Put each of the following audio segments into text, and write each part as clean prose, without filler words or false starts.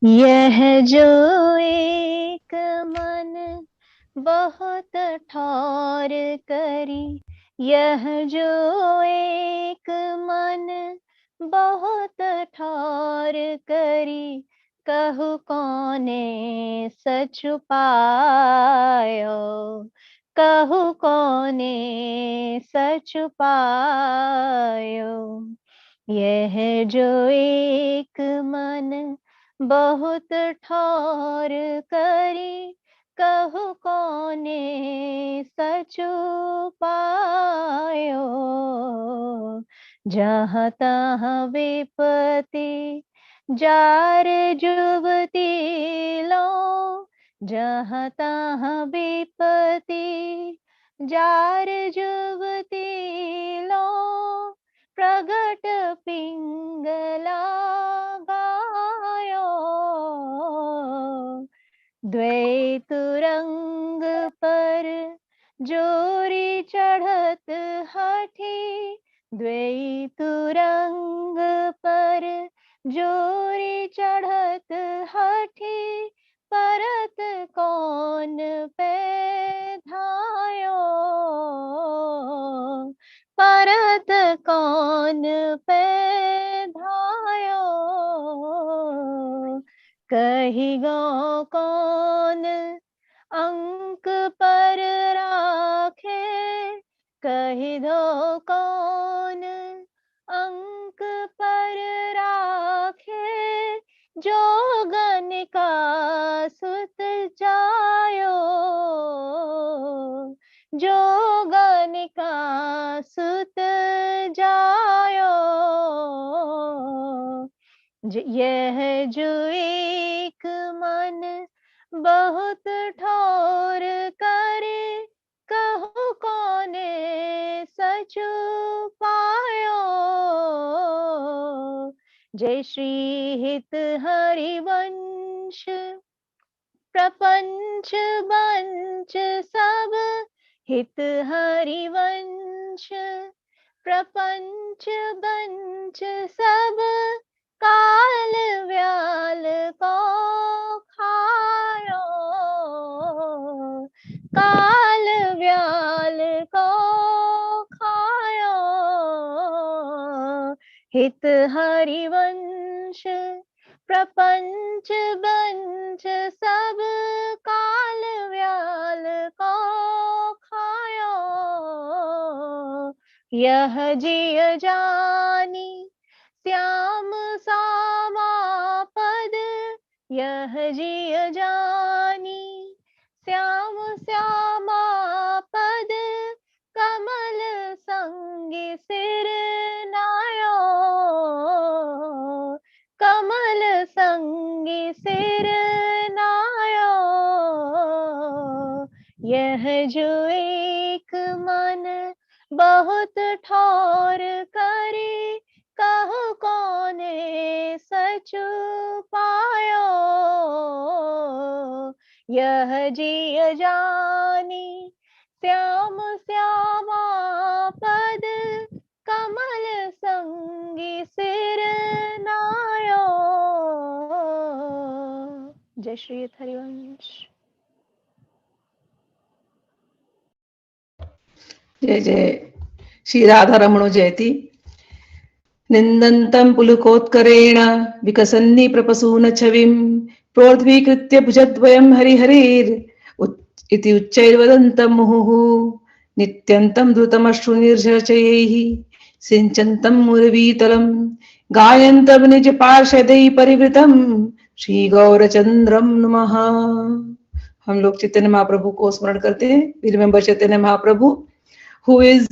यह जो एक मन बहुत ठौर करी, यह जो एक मन बहुत ठौर करी, कहु कौने सच पायो, कहु कौने सच पायो। यह जो एक मन बहुत ठौर करी, कहु कौने सच पायो। जहाँ तहाँ विपत्ति जार जुगती लो, जहाँ तहाँ विपत्ति जार जुगती लो, प्रगट पिंगला गायो। द्वैत रंग पर जोरी चढ़त हठी, द्वैत रंग पर जोरी चढ़त हठी, परत कौन पे धायो, परत कौन पे धायो। कही गो कौन अंक पर राखे, कही दो कौन अंक पर राखे, जोगन का सुत जायो, जोगन का सुत जायो। यह जो एक मन बहुत ठौर करे, कहु कौने सच पायो। जय श्री हित हरिवंश प्रपंच बंच सब, हित हरिवंश प्रपंच बंच सब, काल व्याल को खायो, काल व्याल को खायो। हित हरिवंश प्रपंच बंच सब, काल व्याल को खायो। यह जिय जानी श्याम सामा पद, यह जिय जानी श्याम श्यामा पद, कमल संगी सिर नायो, कमल संगी सिर नायो। यह जो एक मन बहुत ठौर करे, कहु कौने सच पायो। यह जिय जानी श्याम श्यामा पद, कमल संगी सिर नायो। जय श्री हरिवंश। जय जय श्री राधा रमणो जयति। निन्दन्तं पुलकोत्करेण विकसन्नि प्रपसून छविं, प्रोद्वीकृत्य भुजद्वयं हरिहरेर् इति उच्चैर्वदन्तं मुहुः। नित्यन्तं द्रुतमश्रु निर्झरचयैः सिञ्चन्तं मुरवीतलं, गायन्तं निज पार्षदैः परिवृतं, श्री गौरचंद्रम नमः। हम लोग चैतन्य महाप्रभु को स्मरण करते हैं। We remember Chaitanya Mahaprabhu who is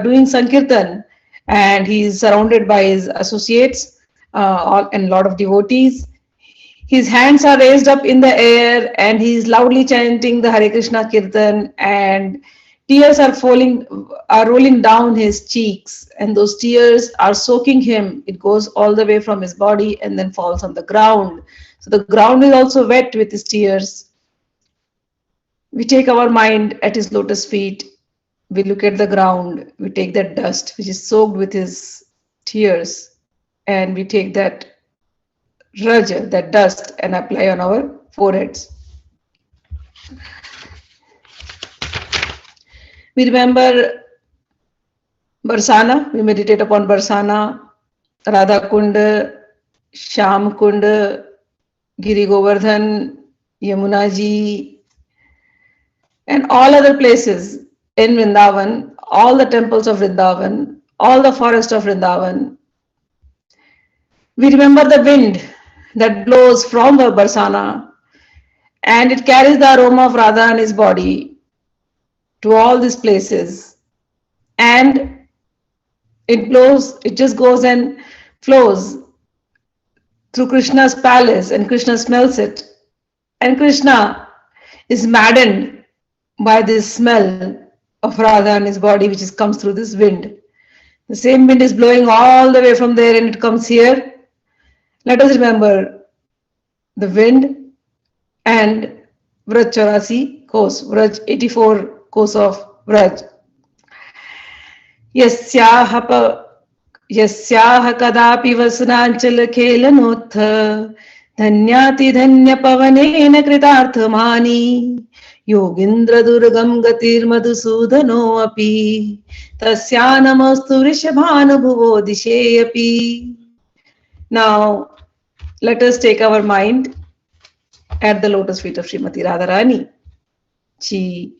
doing Sankirtan, and he is surrounded by his associates and lot of devotees. His hands are raised up in the air and he is loudly chanting the Hare Krishna Kirtan, and tears are rolling down his cheeks, and those tears are soaking him. It goes all the way from his body and then falls on the ground. So the ground is also wet with his tears. We take our mind at his lotus feet. We look at the ground, we take that dust which is soaked with his tears, and we take that raj, that dust, and apply on our foreheads. We remember Barsana, we meditate upon Barsana, Radha Kund, Sham Kund, Giri Govardhan, Yamuna Ji, and all other places in Vrindavan, all the temples of Vrindavan, all the forest of Vrindavan. We remember the wind that blows from the Barsana, and it carries the aroma of Radha in his body to all these places. And it blows, it just goes and flows through Krishna's palace, and Krishna smells it. And Krishna is maddened by this smell of Radha in his body, which comes through this wind. The same wind is blowing all the way from there and it comes here. Let us remember the wind and Vraj 84 course, Vraj 84 course of Vraj. यस्याह कदापि वसनांचल खेलनोत्थ धन्याति धन्य पवनेन कृतार्थमानी योगीन्द्र दुर्गम गतिर्मधुसूदनो अपि तस्या नमोस्तु वृषभानुभुवो दिशेऽपि. Now let us take our mind at the lotus feet of Srimati Radharani. She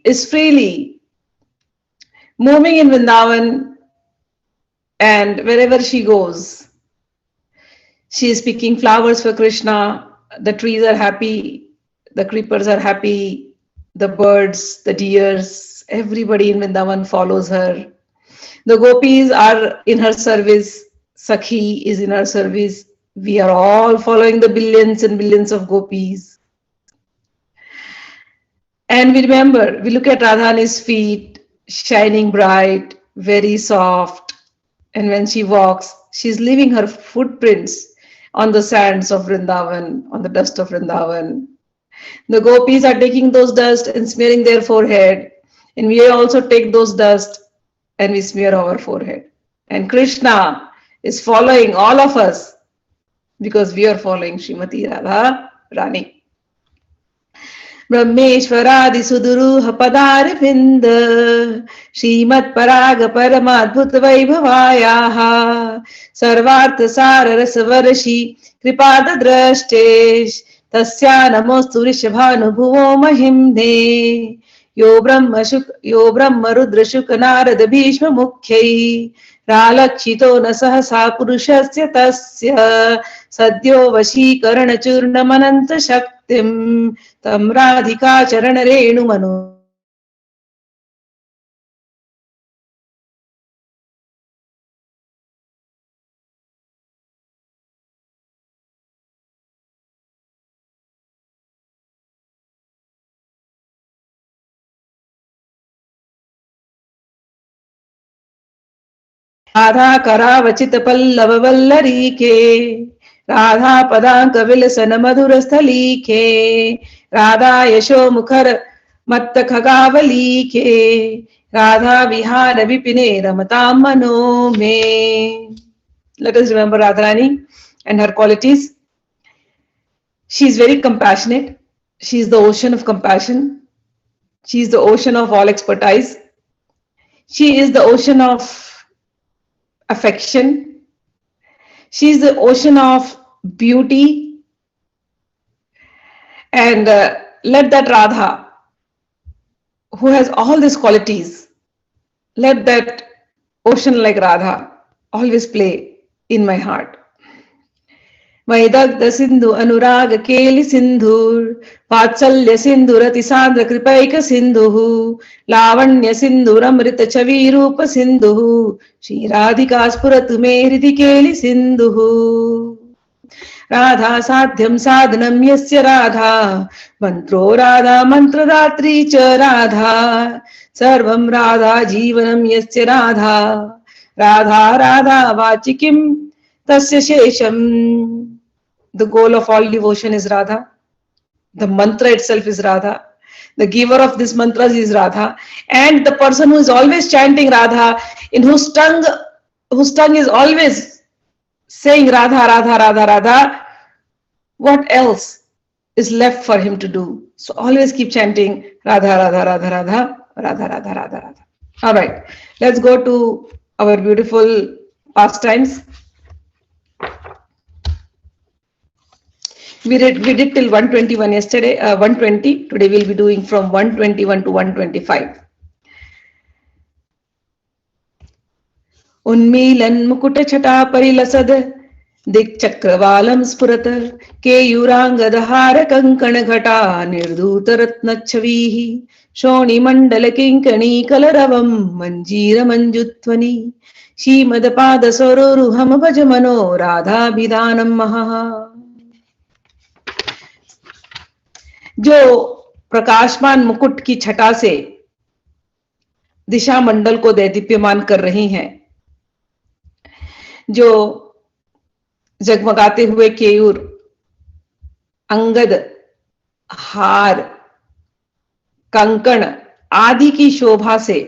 is freely moving in Vrindavan, and wherever she goes, she is picking flowers for Krishna. The trees are happy, the creepers are happy, the birds, the deers, everybody in Vrindavan follows her. The gopis are in her service, Sakhi is in her service. We are all following the billions and billions of gopis. And we remember, we look at Radharani's feet, shining bright, very soft. And when she walks, she's leaving her footprints on the sands of Vrindavan, on the dust of Vrindavan. The gopis are taking those dust and smearing their forehead. And we also take those dust and we smear our forehead. And Krishna is following all of us because we are following Srimati Radha Rani. ब्रह्मेश्वरादि सुदुरूह पदारविन्द श्रीमत् पराग परमाद्भुत वैभवायाः सर्वार्थ सार रस वर्षि कृपाद द्रष्टेश तस्या नमोस्तु वृषभानुभुवो महिम्ने यो ब्रह्म रुद्र शुक नारद भीष्म मुख्यै रालक्षितो न सहसा पुरुषस्य तस्य सद्यो वशीकरण चूर्णमनंत शक्तिं तं राधिका चरण रेणु मनो राधा करावचित पल्लव वल्लरीके राधा पदांक विलसन मधुर स्थलीके राधा यशो मुखर मत्त खगावलीके राधा विहार विपिने रमतां मनो में. Let us remember Radharani and her qualities. She is very compassionate. She is the ocean of compassion. She is the ocean of all expertise. She is the ocean of affection. She is the ocean of beauty. And let that Radha, who has all these qualities, let that ocean like Radha always play in my heart. वैदग्ध Sindhu अनुराग केलि सिंधुर वात्सल्य सिंधुर अतिसान्द्र कृपैक सिंधुः लावण्य सिंधुर अमृत छवि रूप सिंधुः श्री राधिका स्फुरतु मे हृदि केलि सिंधुः. राधा साध्यं साधनं यस्य राधा मंत्रो राधा मंत्रदात्री च राधा सर्वं राधा जीवनं यस्य Radha Radha Radha वाचिकिं tasya shesham. The goal of all devotion is Radha. The mantra itself is Radha. The giver of this mantras is Radha. And the person who is always chanting Radha, in whose tongue is always saying Radha, Radha, Radha, Radha, what else is left for him to do? So always keep chanting Radha, Radha, Radha, Radha, Radha, Radha, Radha, Radha. All right, let's go to our beautiful pastimes. We did till 121 yesterday, 120. Today we'll be doing from 121 to 125. उन्मीलन मुकुट छटा परिलसद दिक्चक्रवालं स्फुरत केयूरांगदहार कंकण घटा निर्धूत रत्नच्छवीः शोणिमण्डल किङ्कणी कलरवं मञ्जीर मञ्जुध्वनि श्रीमदपाद सरोरुहम भज मनो राधाभिधानं महः। जो प्रकाशमान मुकुट की छटा से दिशा मंडल को दैदीप्यमान कर रही हैं, जो जगमगाते हुए केयूर, अंगद, हार, कंकण आदि की शोभा से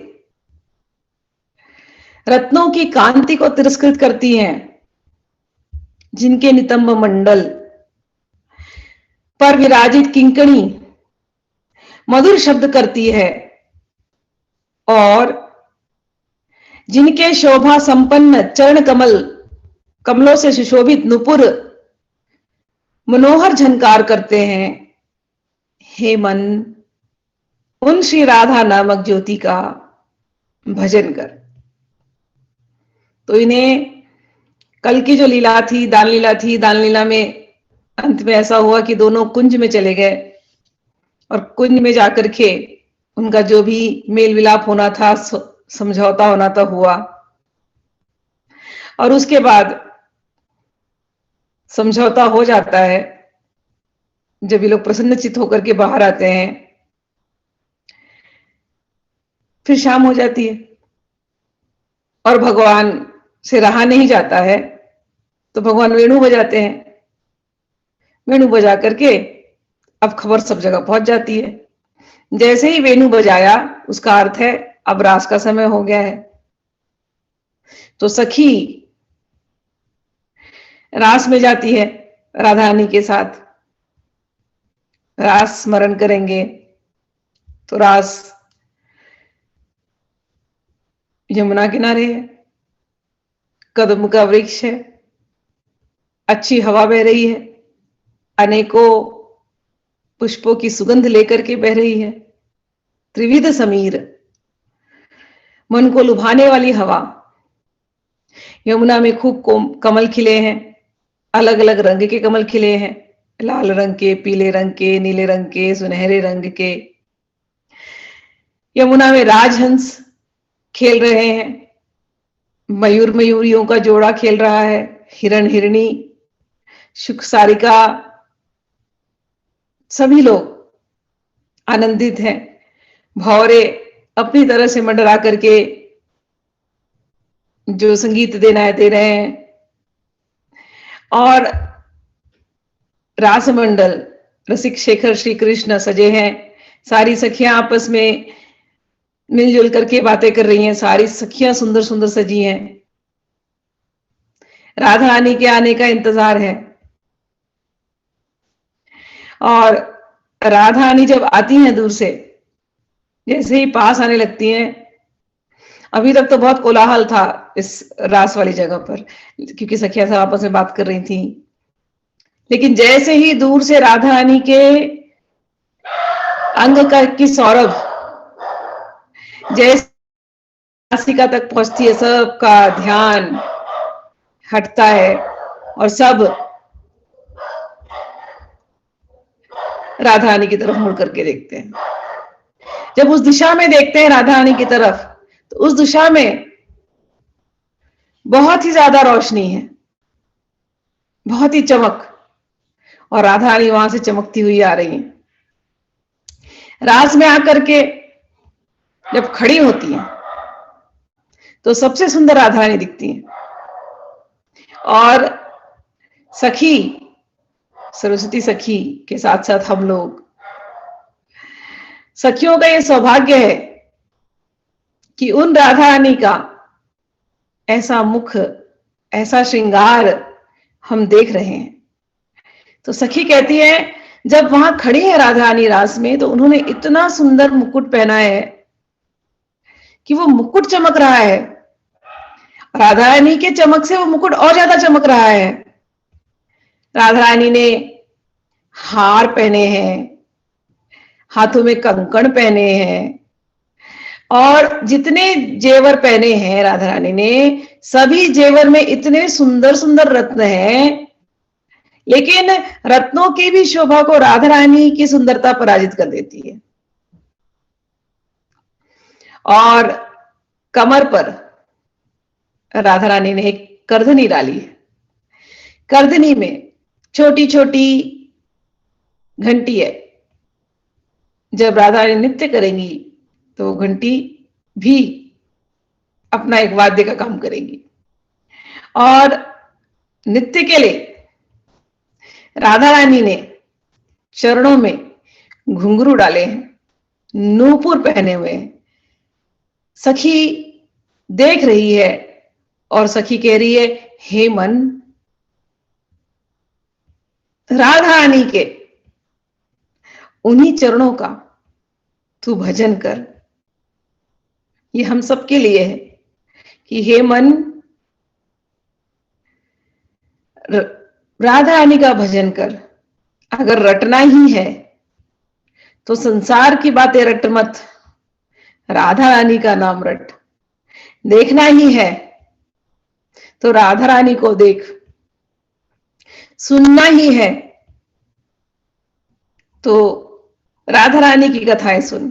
रत्नों की कांति को तिरस्कृत करती हैं, जिनके नितंब मंडल पर विराजित किंकणी मधुर शब्द करती है और जिनके शोभा संपन्न चरण कमलों से सुशोभित नुपुर मनोहर झनकार करते हैं। हे मन, उन श्री राधा नामक ज्योति का भजन कर। तो इन्हें कल की जो लीला थी, दान लीला में अंत में ऐसा हुआ कि दोनों कुंज में चले गए और कुंज में जाकर के उनका जो भी मेल विलाप होना था, समझौता होना था, हुआ। और उसके बाद समझौता हो जाता है। जब ये लोग प्रसन्नचित्त होकर के बाहर आते हैं, फिर शाम हो जाती है और भगवान से रहा नहीं जाता है, तो भगवान वेणु बजाते हैं। वेणु बजा करके अब खबर सब जगह पहुंच जाती है। जैसे ही वेणु बजाया, उसका अर्थ है अब रास का समय हो गया है। तो सखी रास में जाती है, राधा रानी के साथ रास स्मरण करेंगे। तो रास यमुना किनारे है, कदम का वृक्ष है, अच्छी हवा बह रही है, अनेकों पुष्पों की सुगंध लेकर के बह रही है, त्रिविध समीर, मन को लुभाने वाली हवा। यमुना में खूब कमल खिले हैं, अलग अलग रंग के कमल खिले हैं, लाल रंग के, पीले रंग के, नीले रंग के, सुनहरे रंग के। यमुना में राजहंस खेल रहे हैं, मयूर मयूरियों का जोड़ा खेल रहा है, हिरण हिरणी, शुक सारिका, सभी लोग आनंदित हैं। भौरे अपनी तरह से मंडरा करके जो संगीत देना है दे रहे हैं। और रासमंडल रसिक शेखर श्री कृष्ण सजे हैं। सारी सखियां आपस में मिलजुल करके बातें कर रही हैं, सारी सखियां सुंदर सुंदर सजी हैं। राधा रानी के आने का इंतजार है। और राधा रानी जब आती हैं दूर से, जैसे ही पास आने लगती हैं, अभी तक तो बहुत कोलाहल था इस रास वाली जगह पर, क्योंकि सखियां सब आपस में बात कर रही थी। लेकिन जैसे ही दूर से राधा रानी के अंग की सौरभ जैसे नासिका तक पहुंचती है, सबका ध्यान हटता है और सब राधा रानी की तरफ मुड़ करके देखते हैं। जब उस दिशा में देखते हैं राधा रानी की तरफ, तो उस दिशा में बहुत ही ज्यादा रोशनी है, बहुत ही चमक, और राधा रानी वहां से चमकती हुई आ रही है। रास में आकर के जब खड़ी होती है तो सबसे सुंदर राधा रानी दिखती है। और सखी, सरस्वती सखी के साथ साथ हम लोग, सखियों का यह सौभाग्य है कि उन राधा रानी का ऐसा मुख, ऐसा श्रृंगार हम देख रहे हैं। तो सखी कहती है जब वहां खड़ी है राधा रानी रास में तो उन्होंने इतना सुंदर मुकुट पहना है कि वो मुकुट चमक रहा है। राधा रानी के चमक से वो मुकुट और ज्यादा चमक रहा है। राधा रानी ने हार पहने हैं, हाथों में कंकण पहने हैं, और जितने जेवर पहने हैं राधा रानी ने, सभी जेवर में इतने सुंदर सुंदर रत्न हैं, लेकिन रत्नों की भी शोभा को राधा रानी की सुंदरता पराजित कर देती है। और कमर पर राधा रानी ने एक करधनी डाली है। करधनी में छोटी छोटी घंटी है। जब राधा रानी नृत्य करेंगी तो घंटी भी अपना एक वाद्य का काम करेंगी। और नृत्य के लिए राधा रानी ने चरणों में घुंघरू डाले हैं, नूपुर पहने हुए हैं। सखी देख रही है और सखी कह रही है, हे मन, राधा रानी के उन्हीं चरणों का तू भजन कर। ये हम सबके लिए है कि हे मन, राधा रानी का भजन कर। अगर रटना ही है तो संसार की बातें रट मत, राधा रानी का नाम रट। देखना ही है तो राधा रानी को देख। सुनना ही है तो राधा रानी की कथाएं सुन।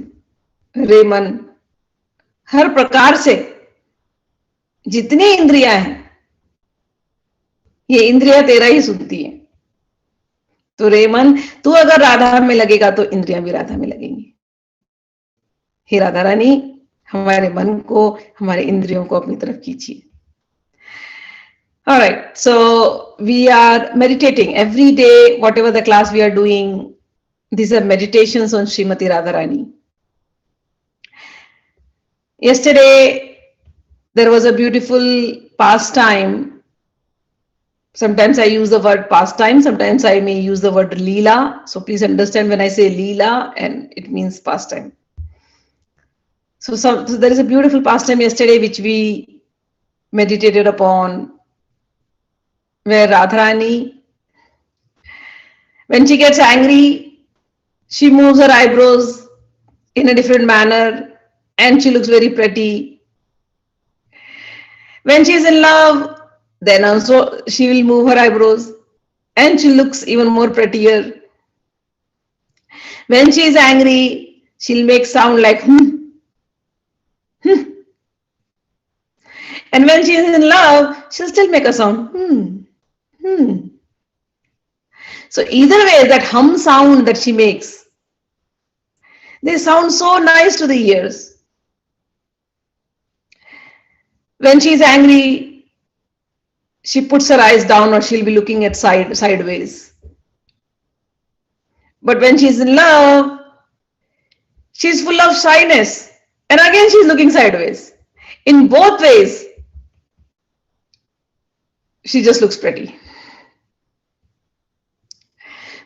रे मन, हर प्रकार से जितनी इंद्रियां हैं ये इंद्रियां तेरा ही सुनती हैं। तो रे मन, तू अगर राधा में लगेगा तो इंद्रियां भी राधा में लगेंगी। हे राधा रानी, हमारे मन को, हमारे इंद्रियों को अपनी तरफ खींचिए। All right, so we are meditating every day, whatever the class we are doing. These are meditations on Srimati Radharani. Yesterday, there was a beautiful pastime. Sometimes I use the word pastime, sometimes I may use the word leela. So please understand when I say leela, and it means pastime. So there is a beautiful pastime yesterday which we meditated upon, where Radharani, when she gets angry, she moves her eyebrows in a different manner and she looks very pretty. When she is in love, then also she will move her eyebrows and she looks even more prettier. When she is angry, she'll make sound like hmm. And when she is in love, she'll still make a sound hmm. So either way, that hum sound that she makes, they sound so nice to the ears. When she is angry, she puts her eyes down or she'll be looking at sideways. But when she's in love, she's full of shyness and again she's looking sideways. In both ways, she just looks pretty.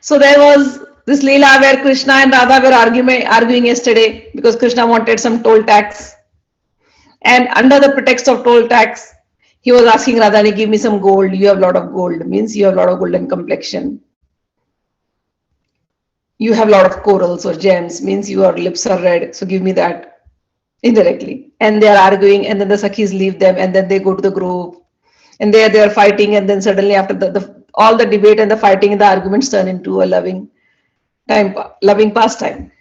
So there was this Leela where Krishna and Radha were arguing yesterday because Krishna wanted some toll tax. And under the pretext of toll tax, he was asking Radharani, give me some gold. You have a lot of gold. Means you have a lot of golden complexion. You have a lot of corals or gems. Means your lips are red. So give me that. Indirectly. And they are arguing, and then the Sakhis leave them, and then they go to the grove. And there they are fighting, and then suddenly after all the debate and the fighting, the arguments turn into a loving pastime.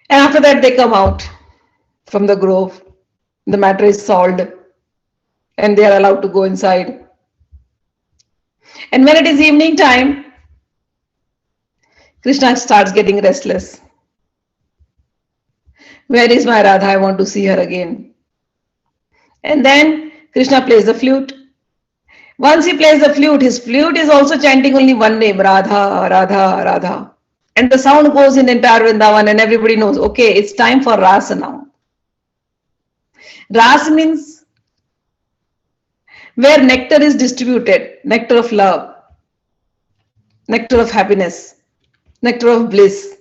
And after that, they come out from the grove. The matter is solved, and they are allowed to go inside. And when it is evening time, Krishna starts getting restless. Where is my Radha? I want to see her again. And then Krishna plays the flute. Once he plays the flute, his flute is also chanting only one name, Radha, Radha, Radha. And the sound goes in entire Vrindavan and everybody knows, okay, it's time for Rasa now. Ras means where nectar is distributed, nectar of love, nectar of happiness, nectar of bliss.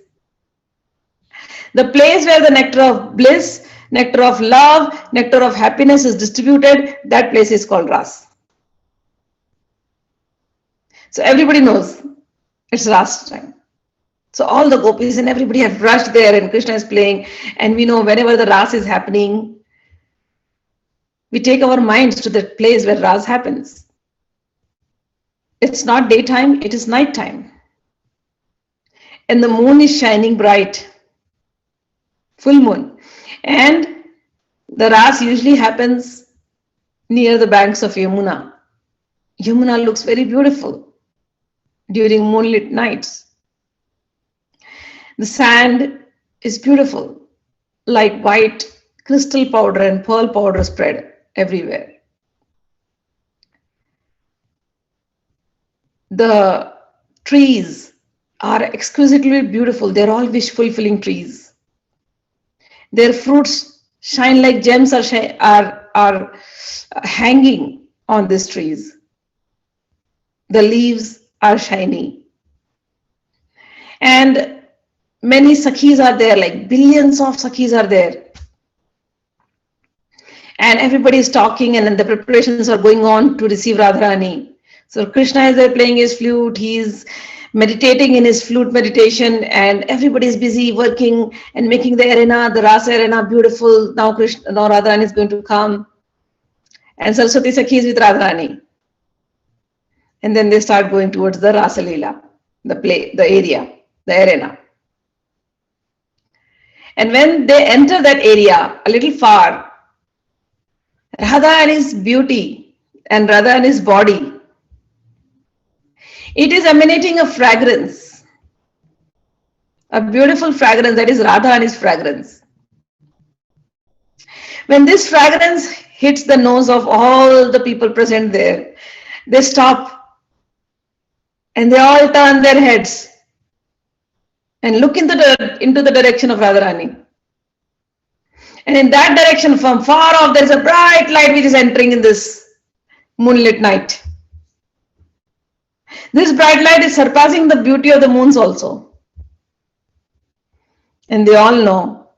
The place where the nectar of bliss, nectar of love, nectar of happiness is distributed, that place is called Ras. So everybody knows it's Ras time. So all the gopis and everybody have rushed there and Krishna is playing. And we know whenever the Ras is happening, we take our minds to that place where Ras happens. It's not daytime, it is nighttime. And the moon is shining bright. Full moon. And the Ras usually happens near the banks of Yamuna. Yamuna looks very beautiful during moonlit nights. The sand is beautiful, like white crystal powder and pearl powder spread everywhere. The trees are exquisitely beautiful. They're all wish-fulfilling trees. Their fruits shine like gems are hanging on these trees. The leaves are shiny. And many sakhis are there, like billions of sakhis are there. And everybody is talking and then the preparations are going on to receive Radharani. So Krishna is there playing his flute, he's meditating in his flute meditation, and everybody is busy working and making the arena, the Rasa arena beautiful. Now Radharani is going to come. And Saraswati Sakhi is with Radharani. And then they start going towards the Rasa Leela, the area, the arena. And when they enter that area, a little far, Radha and his beauty and Radha and his body, it is emanating a fragrance, a beautiful fragrance, that is Radha and his fragrance. When this fragrance hits the nose of all the people present there, they stop and they all turn their heads and look into the direction of Radharani. And in that direction, from far off, there is a bright light which is entering in this moonlit night. This bright light is surpassing the beauty of the moons also. And they all know,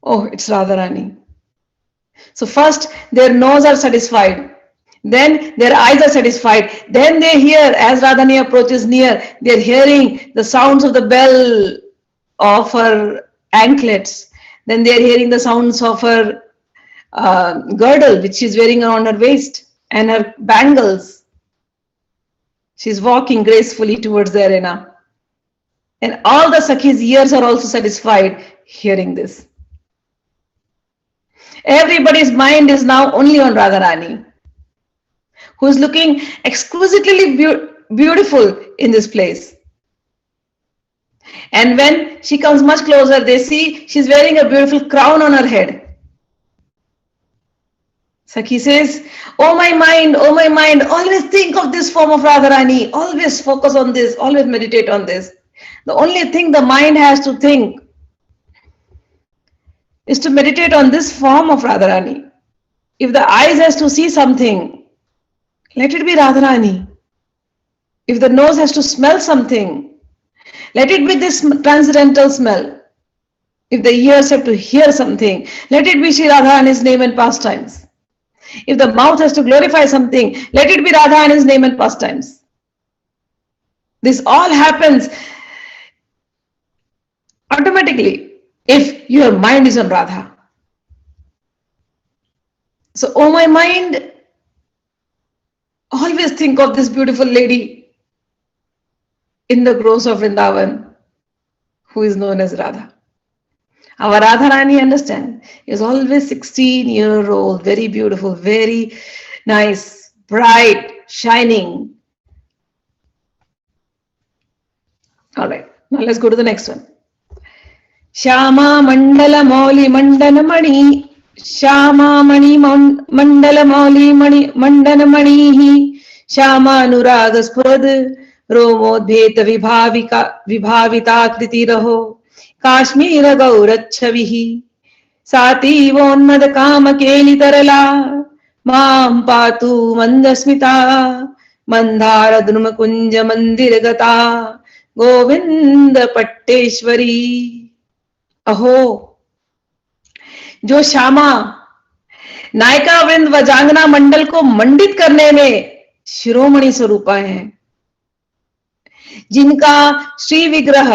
oh, it's Radharani. So first, their nose are satisfied. Then their eyes are satisfied. Then they hear, as Radharani approaches near, they are hearing the sounds of the bell of her anklets. Then they are hearing the sounds of her girdle, which she is wearing around her waist, and her bangles. She is walking gracefully towards the arena. And all the Sakhis' ears are also satisfied hearing this. Everybody's mind is now only on Radharani, who is looking exquisitely beautiful in this place. And when she comes much closer, they see she's wearing a beautiful crown on her head. Sakhi says, oh my mind, always think of this form of Radharani, always focus on this, always meditate on this. The only thing the mind has to think is to meditate on this form of Radharani. If the eyes has to see something, let it be Radharani. If the nose has to smell something, let it be this transcendental smell. If the ears have to hear something, let it be Sri Radharani's name and pastimes. If the mouth has to glorify something, let it be Radha and his name and pastimes. This all happens automatically if your mind is on Radha. So, oh my mind, always think of this beautiful lady in the groves of Vrindavan, who is known as Radha. Our Radharani, understand, is always 16-year-old, very beautiful, very nice, bright, shining. All right, now let's go to the next one. Shama Mandala Mauli Mandana Mani, Shama Mani Mandala Mauli Mani Mandana Manihi, Shama Anuraga Spurad, Romodbheta Vibhavita Kriti Raho. Kashmir गौरच्छविः सातीवोन्मद काम केलि तरला मां पातु मंदस्मिता मंदार द्रुम कुंज मंदिर गता गोविंद पट्टेश्वरी। अहो, जो श्यामा नायिका वृंद वजांगना मंडल को मंडित करने में शिरोमणि स्वरूपा है, जिनका श्री विग्रह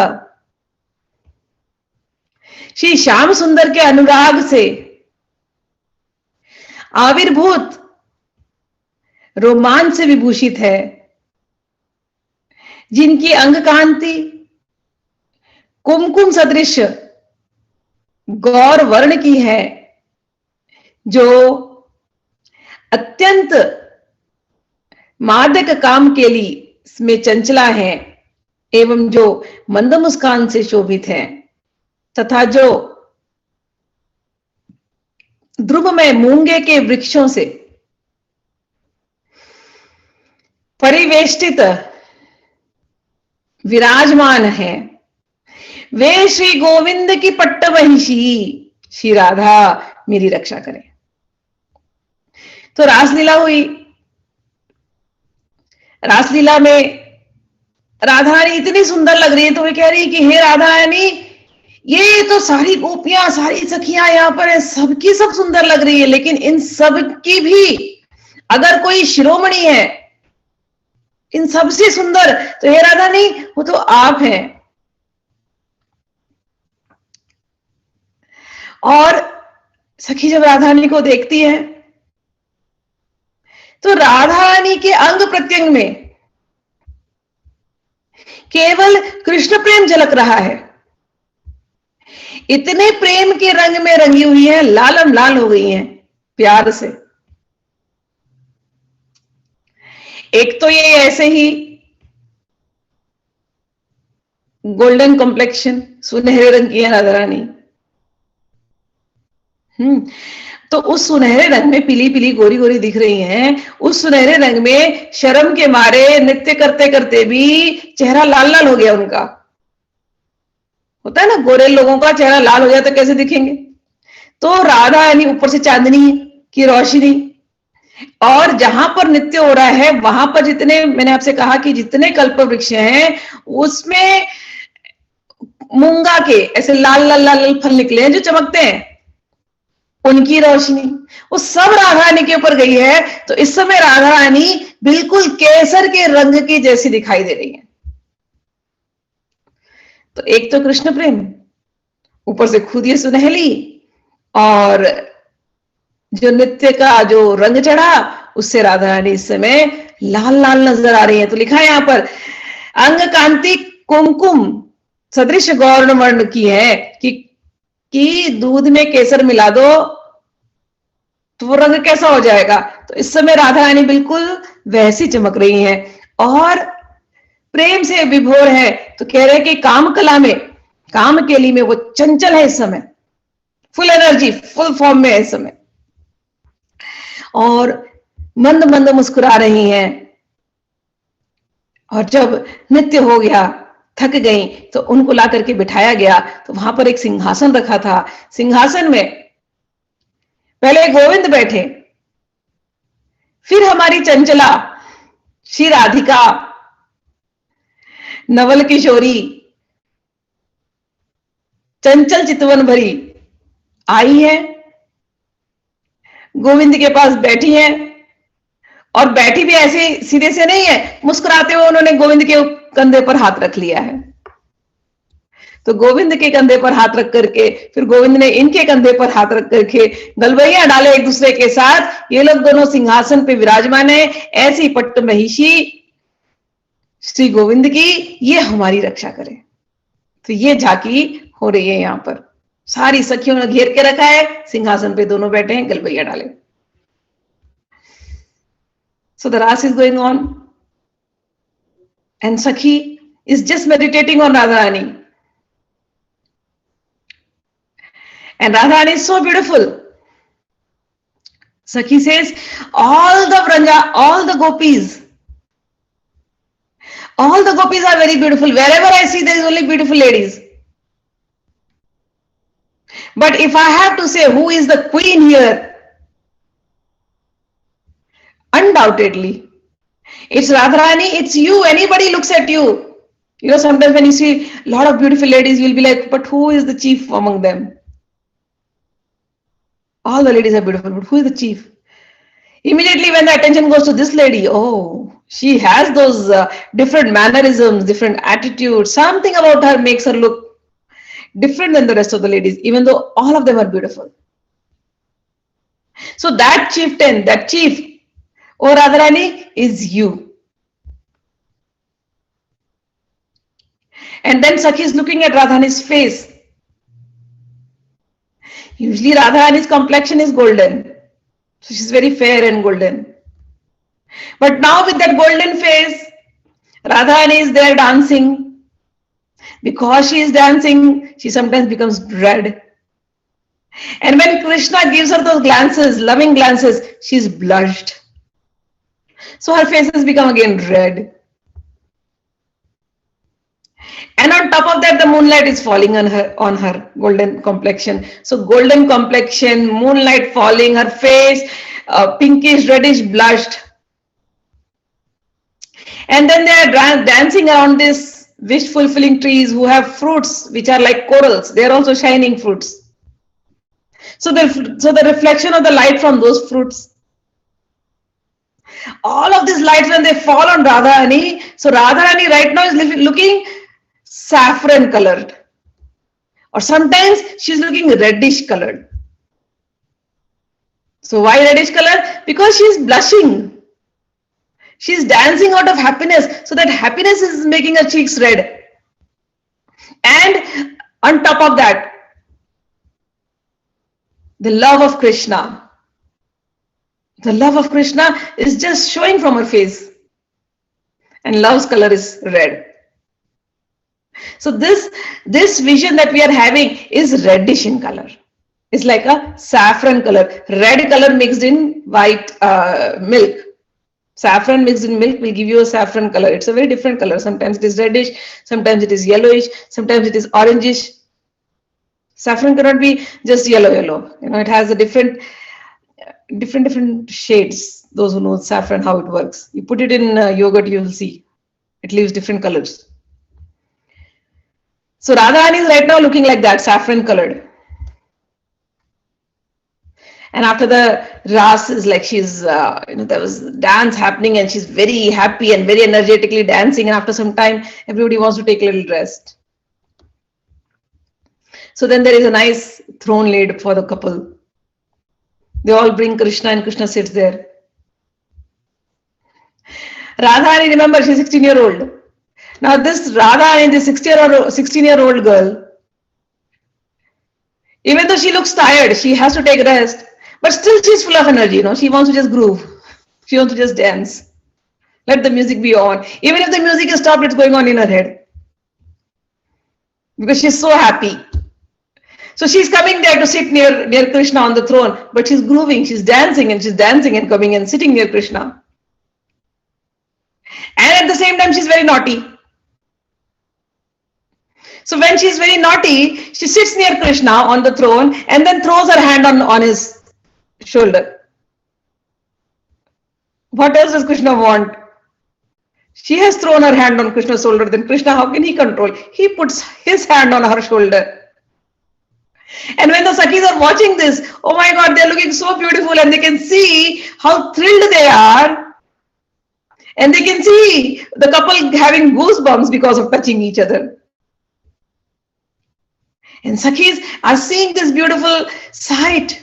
श्री श्याम सुंदर के अनुराग से आविर्भूत रोमांच से विभूषित है, जिनकी अंग कांति कुमकुम सदृश गौर वर्ण की है, जो अत्यंत मादक काम के लिए में चंचला है एवं जो मंद मुस्कान से शोभित है, तथा जो ध्रुव में मूंगे के वृक्षों से परिवेष्टित विराजमान है, वे श्री गोविंद की पट्टवहिषी श्री राधा मेरी रक्षा करें। तो रासलीला हुई। रासलीला में राधा रानी इतनी सुंदर लग रही है, तो वे कह रही है कि हे राधा रानी, ये तो सारी गोपियां, सारी सखियां यहाँ पर है, सबकी सब सुंदर लग रही है, लेकिन इन सब की भी अगर कोई शिरोमणि है, इन सबसे सुंदर, तो हे राधा रानी वो तो आप हैं। और सखी जब राधा रानी को देखती है, तो राधा रानी के अंग प्रत्यंग में केवल कृष्ण प्रेम झलक रहा है। इतने प्रेम के रंग में रंगी हुई है, लालम लाल हो गई हैं प्यार से। एक तो ये ऐसे ही गोल्डन कॉम्प्लेक्शन, सुनहरे रंग की है राधा रानी। तो उस सुनहरे रंग में पीली पीली गोरी गोरी दिख रही हैं। उस सुनहरे रंग में शर्म के मारे नृत्य करते करते भी चेहरा लाल लाल हो गया उनका। होता है ना, गोरे लोगों का चेहरा लाल हो जाए तो कैसे दिखेंगे। तो राधा यानी ऊपर से चांदनी की रोशनी, और जहां पर नृत्य हो रहा है वहां पर जितने, मैंने आपसे कहा कि जितने कल्प वृक्ष हैं उसमें मूंगा के ऐसे लाल लाल लाल लाल फल निकले हैं जो चमकते हैं, उनकी रोशनी वो सब राधा रानी के ऊपर गई है। तो इस समय राधा रानी बिल्कुल केसर के रंग की जैसी दिखाई दे रही है। तो एक तो कृष्ण प्रेम, ऊपर से खुद ये सुनहली, और जो नृत्य का जो रंग चढ़ा उससे राधा रानी इस समय लाल लाल नजर आ रही है। तो लिखा है यहां पर, अंग कांति कुमकुम सदृश गौर्ण वर्ण की है कि दूध में केसर मिला दो तो वो रंग कैसा हो जाएगा। तो इस समय राधा रानी बिल्कुल वैसी चमक रही हैं और प्रेम से विभोर है। तो कह रहे कि काम कला में, काम केली में वो चंचल है इस समय, फुल एनर्जी, फुल फॉर्म में है इस समय, और मंद मंद मुस्कुरा रही हैं। और जब नृत्य हो गया, थक गई, तो उनको ला करके बिठाया गया। तो वहां पर एक सिंहासन रखा था। सिंहासन में पहले गोविंद बैठे, फिर हमारी चंचला श्री राधिका नवल किशोरी चंचल चितवन भरी आई है, गोविंद के पास बैठी है। और बैठी भी ऐसे सीधे से नहीं है, मुस्कुराते हुए उन्होंने गोविंद के कंधे पर हाथ रख लिया है। तो गोविंद के कंधे पर हाथ रख करके फिर गोविंद ने इनके कंधे पर हाथ रख करके गलबैया डाले एक दूसरे के साथ। ये लोग दोनों सिंहासन पे विराजमान है। ऐसी पट्ट महिषी श्री गोविंद की, ये हमारी रक्षा करे। तो ये झांकी हो रही है यहां पर, सारी सखियों ने घेर के रखा है, सिंहासन पे दोनों बैठे हैं, गलबैया डाले। So the Ras is going on, and Sakhi is just meditating on Radha Rani. And Radha Rani is so beautiful. Sakhi says, all the Vranja, all the gopis are very beautiful. Wherever I see, there is only beautiful ladies. But if I have to say who is the queen here, undoubtedly. It's Radharani, it's you. Anybody looks at you. You know, sometimes when you see a lot of beautiful ladies, you'll be like, but who is the chief among them? All the ladies are beautiful, but who is the chief? Immediately when the attention goes to this lady, oh, she has those different mannerisms, different attitudes. Something about her makes her look different than the rest of the ladies, even though all of them are beautiful. So that chieftain, that chief, oh Radharani, is you. And then Sakhi is looking at Radharani's face. Usually Radharani's complexion is golden. So she's very fair and golden. But now with that golden face, Radharani is there dancing. Because she is dancing, she sometimes becomes red. And when Krishna gives her those glances, loving glances, she's blushed. So her face has become again red. And on top of that, the moonlight is falling on her golden complexion. So golden complexion, moonlight falling, her face, pinkish, reddish, blushed. And then they are dancing around this wish-fulfilling trees who have fruits which are like corals. They are also shining fruits. So the reflection of the light from those fruits. All of these lights, when they fall on Radharani, so Radharani right now is looking saffron colored, or sometimes she's looking reddish colored. So why reddish color? Because she's blushing. She's dancing out of happiness. So that happiness is making her cheeks red. And on top of that, the love of Krishna. The love of Krishna is just showing from her face. And love's color is red. So this vision that we are having is reddish in color. It's like a saffron color. Red color mixed in white milk. Saffron mixed in milk will give you a saffron color. It's a very different color. Sometimes it is reddish, sometimes it is yellowish, sometimes it is orangish. Saffron cannot be just yellow. You know, it has a different shades. Those who know saffron, how it works. You put it in yogurt, you will see. It leaves different colors. So Radharani is right now looking like that, saffron colored. And after the Ras is like she's, there was dance happening and she's very happy and very energetically dancing. And after some time, everybody wants to take a little rest. So then there is a nice throne laid for the couple. They all bring Krishna and Krishna sits there. Radharani, remember, she's 16-year-old. Now this Radharani, this 16-year-old girl, even though she looks tired, she has to take rest, but still she's full of energy, she wants to just groove. She wants to just dance. Let the music be on. Even if the music is stopped, it's going on in her head. Because she's so happy. So she's coming there to sit near Krishna on the throne, but she's grooving, she's dancing and coming and sitting near Krishna. And at the same time, she's very naughty. So when she's very naughty, she sits near Krishna on the throne and then throws her hand on his shoulder. What else does Krishna want? She has thrown her hand on Krishna's shoulder. Then Krishna, how can he control? He puts his hand on her shoulder. And when the Sakhis are watching this, oh my God, they're looking so beautiful and they can see how thrilled they are. And they can see the couple having goosebumps because of touching each other. And Sakhis are seeing this beautiful sight.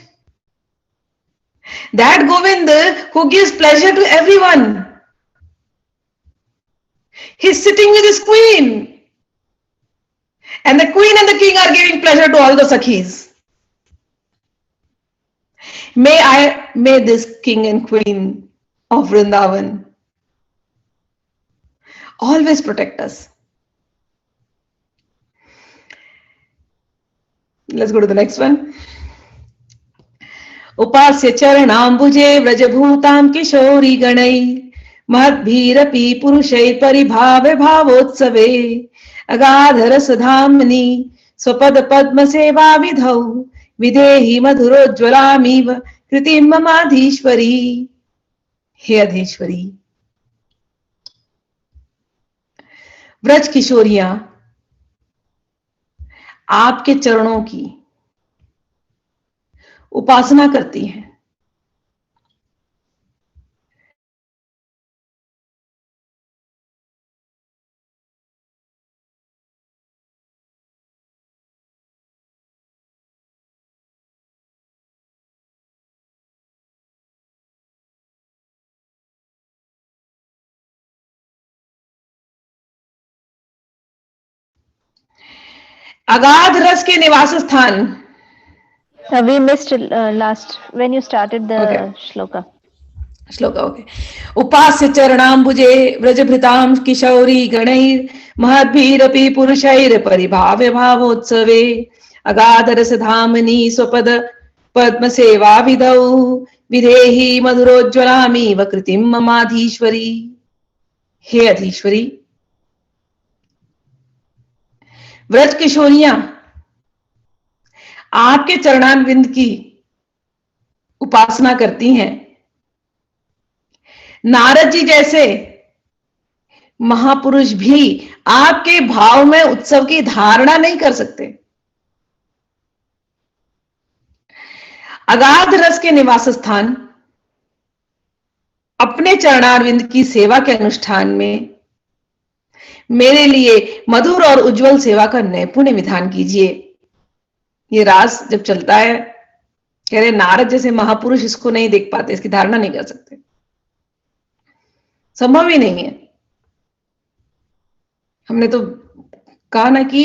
That Govinda who gives pleasure to everyone. He's sitting with his queen. And the queen and the king are giving pleasure to all the Sakhis. May this king and queen of Vrindavan always protect us. Let's go to the next one. Upasya charanambuje vrajabhutam kishori ganai mahadbhirapi purushai paribhave bhavotsave agadha ras dhamni swapad padma seva vidhau videhi madhurojjvalamiva kritim mamadhishwari. हे अधीश्वरी, व्रज किशोरियां आपके चरणों की उपासना करती हैं। अगाध रस के निवास स्थान। We missed last when you started the shloka. श्लोक ओके। उपास्य चरणाम्बुजे व्रजभृतां किशौरी गणैर महद्भिरपि पुरुषैर परिभाव्य भावोत्सवे अगाध रस धामनि स्वपद पद्म सेवा विधौ विधेहि मधुरोज्ज्वलामि वकृतिं ममाधीश्वरी। हे अधीश्वरी, व्रज किशोरियां आपके चरणारविंद की उपासना करती हैं। नारद जी जैसे महापुरुष भी आपके भाव में उत्सव की धारणा नहीं कर सकते। अगाध रस के निवास स्थान अपने चरणारविंद की सेवा के अनुष्ठान में मेरे लिए मधुर और उज्जवल सेवा का नैपुण्य विधान कीजिए। ये रास जब चलता है, कह रहे नारद जैसे महापुरुष इसको नहीं देख पाते, इसकी धारणा नहीं कर सकते, संभव ही नहीं है। हमने तो कहा ना कि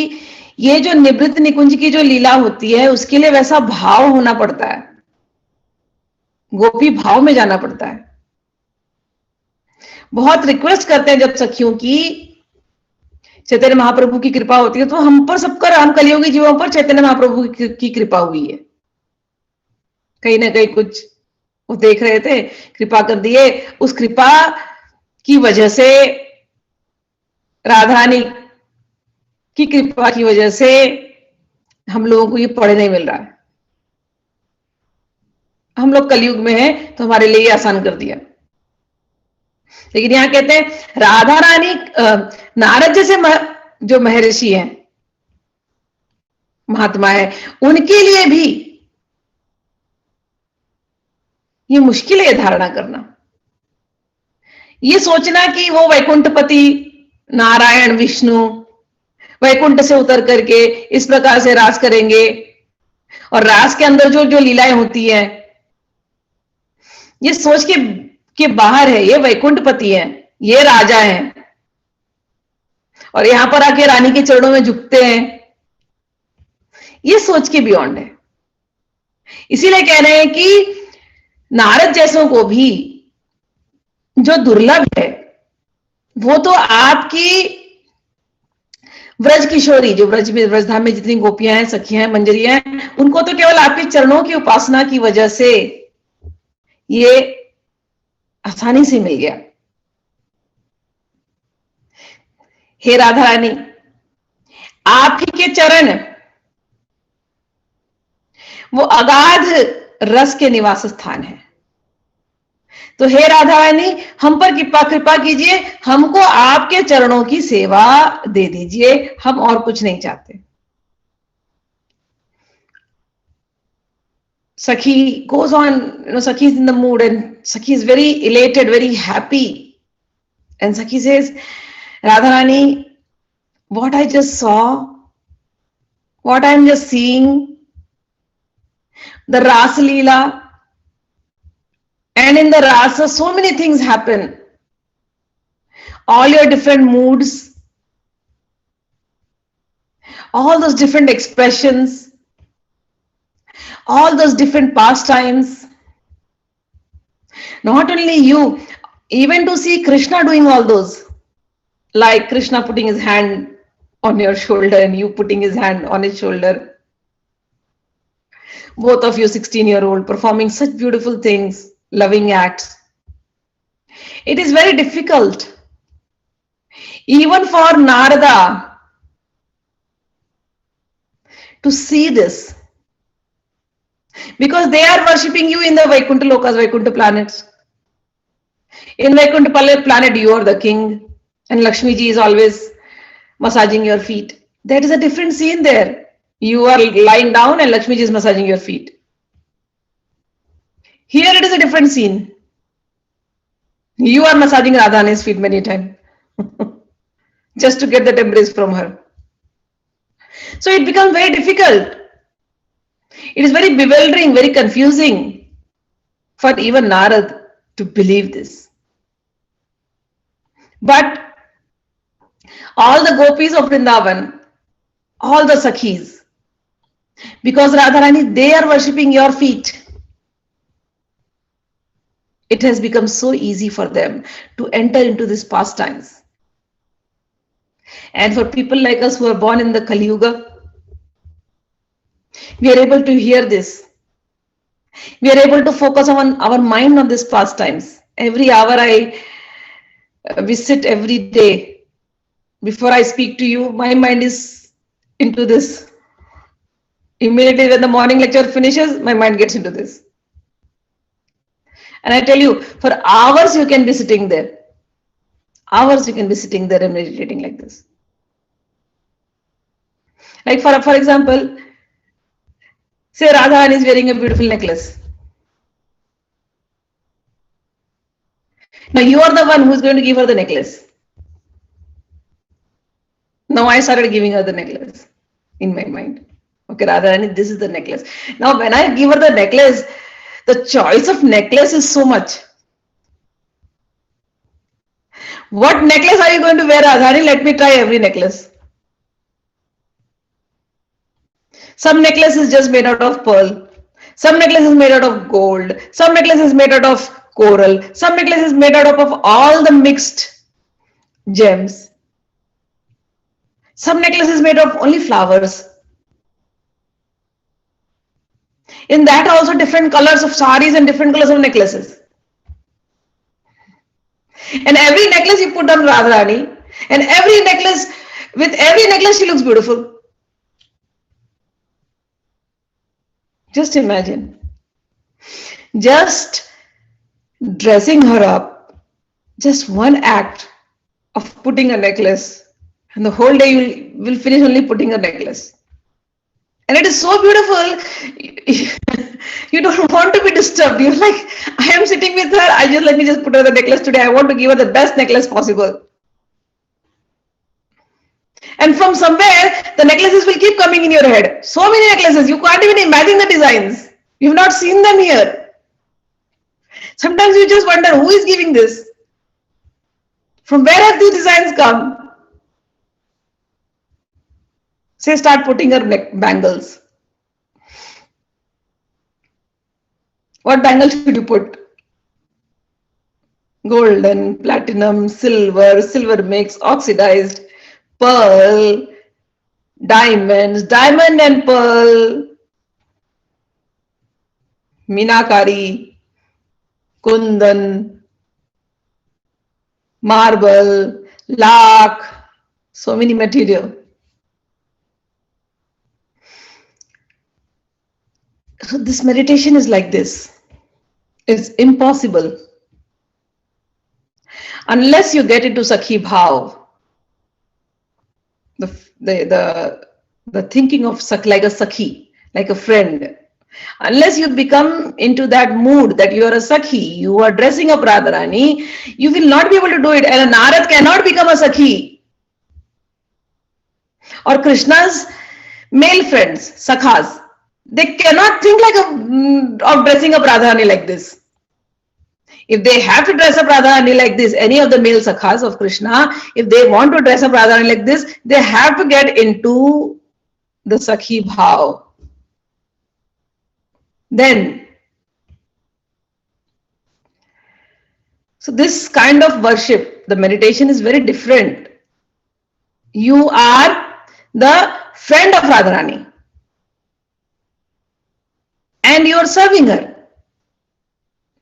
ये जो निवृत्त निकुंज की जो लीला होती है उसके लिए वैसा भाव होना पड़ता है, गोपी भाव में जाना पड़ता है। बहुत रिक्वेस्ट करते हैं जब सखियों की चैतन्य महाप्रभु की कृपा होती है, तो हम पर सबका राम कलियोगी जीवों पर चैतन्य महाप्रभु की कृपा हुई है। कहीं ना कहीं कुछ वो देख रहे थे, कृपा कर दिए, उस कृपा की वजह से, राधा रानी की कृपा की वजह से हम लोगों को ये पढ़ने मिल रहा है। हम लोग कलयुग में हैं तो हमारे लिए आसान कर दिया। लेकिन यहां कहते हैं राधा रानी, नारद जैसे जो महर्षि हैं, महात्मा है, उनके लिए भी ये मुश्किल है धारणा करना, ये सोचना कि वो वैकुंठपति नारायण विष्णु वैकुंठ से उतर करके इस प्रकार से रास करेंगे, और रास के अंदर जो जो लीलाएं होती है, ये सोच के बाहर है। ये वैकुंठपति है, ये राजा है, और यहां पर आके रानी के चरणों में झुकते हैं, ये सोच के बियॉन्ड है। इसीलिए कह रहे हैं कि नारद जैसों को भी जो दुर्लभ है वो तो आपकी व्रज किशोरी, जो व्रज में व्रजधाम में जितनी गोपियां हैं, सखियां हैं, मंजरियां हैं, उनको तो केवल आपके चरणों की उपासना की वजह से ये आसानी से मिल गया। हे राधा रानी, आप ही के चरण वो अगाध रस के निवास स्थान है। तो हे राधा रानी, हम पर कृपा कीजिए, हमको आपके चरणों की सेवा दे दीजिए, हम और कुछ नहीं चाहते। Sakhi goes on, Sakhi is in the mood and Sakhi is very elated, very happy. And Sakhi says, Radharani, what I just saw, what I'm just seeing, the Ras Leela, and in the Rasa, so many things happen. All your different moods, all those different expressions, all those different pastimes. Not only you, even to see Krishna doing all those, like Krishna putting his hand on your shoulder and you putting his hand on his shoulder. Both of you 16-year-old performing such beautiful things, loving acts. It is very difficult, even for Narada, to see this, because they are worshipping you in the Vaikuntha Lokas, Vaikuntha planets. In Vaikuntha planet, you are the king, and Lakshmi ji is always massaging your feet. That is a different scene there. You are lying down and Lakshmi ji is massaging your feet. Here it is a different scene. You are massaging Radharani's feet many times just to get that embrace from her. So it becomes very difficult. It is very bewildering, very confusing for even Narad to believe this. But all the gopis of Vrindavan, all the sakhis, because Radharani, they are worshipping your feet. It has become so easy for them to enter into these pastimes. And for people like us who are born in the Kali Yuga, we are able to hear this. We are able to focus on our mind on these pastimes. Every hour we sit every day. Before I speak to you, my mind is into this. Immediately when the morning lecture finishes, my mind gets into this. And I tell you, for hours you can be sitting there. Hours you can be sitting there and meditating like this. Like for example, say Radharani is wearing a beautiful necklace. Now you are the one who is going to give her the necklace. Now I started giving her the necklace in my mind. Okay, Radharani, this is the necklace. Now when I give her the necklace, the choice of necklace is so much. What necklace are you going to wear, Radharani? Let me try every necklace. Some necklace is just made out of pearl. Some necklace is made out of gold. Some necklace is made out of coral. Some necklace is made out of all the mixed gems. Some necklace is made of only flowers. In that also different colors of saris and different colors of necklaces. And every necklace you put on Radharani, and every necklace, with every necklace she looks beautiful. Just imagine. Just dressing her up, just one act of putting a necklace, and the whole day you will finish only putting a necklace. And it is so beautiful. You don't want to be disturbed. You're like, I am sitting with her. Let me just put her the necklace today. I want to give her the best necklace possible. And from somewhere, the necklaces will keep coming in your head. So many necklaces. You can't even imagine the designs. You've not seen them here. Sometimes you just wonder, who is giving this? From where have these designs come? Say, start putting her bangles. What bangle should you put? Golden, platinum, silver mix, oxidized, pearl, diamonds, diamond and pearl, minakari, kundan, marble, lakh, so many material. So this meditation is like this. It's impossible unless you get into Sakhi Bhav, the thinking of like a Sakhi, like a friend. Unless you become into that mood that you are a Sakhi, you are dressing up Radharani, you will not be able to do it. And a Narad cannot become a Sakhi. Or Krishna's male friends, Sakhas, they cannot think of dressing up Radharani like this. If they have to dress up Radharani like this, any of the male Sakhas of Krishna, if they want to dress up Radharani like this, they have to get into the Sakhi Bhav. Then, so this kind of worship, the meditation is very different. You are the friend of Radharani and you are serving her.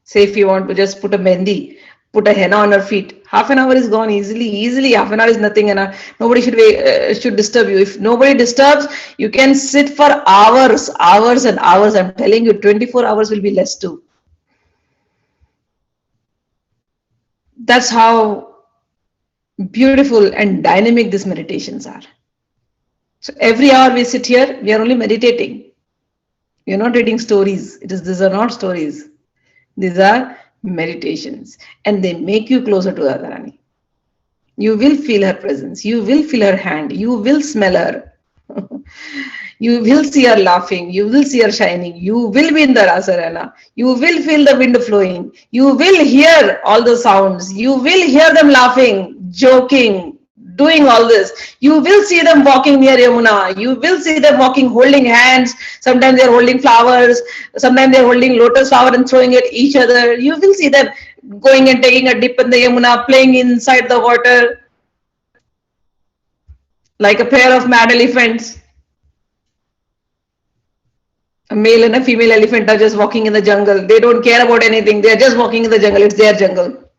Say if you want to just put a mehendi, put a henna on her feet, half an hour is gone easily, half an hour is nothing, and nobody should disturb you. If nobody disturbs, you can sit for hours and hours. I'm telling you, 24 hours will be less too. That's how beautiful and dynamic these meditations are. So every hour we sit here, we are only meditating. We are not reading stories. These are not stories. These are meditations, and they make you closer to Radharani. You will feel her presence. You will feel her hand. You will smell her. You will see her laughing. You will see her shining. You will be in the Rasarana. You will feel the wind flowing. You will hear all the sounds. You will hear them laughing, joking, doing all this. You will see them walking near Yamuna. You will see them walking, holding hands. Sometimes they're holding flowers. Sometimes they're holding lotus flower and throwing at each other. You will see them going and taking a dip in the Yamuna, playing inside the water like a pair of mad elephants. A male and a female elephant are just walking in the jungle. They don't care about anything. They are just walking in the jungle. It's their jungle.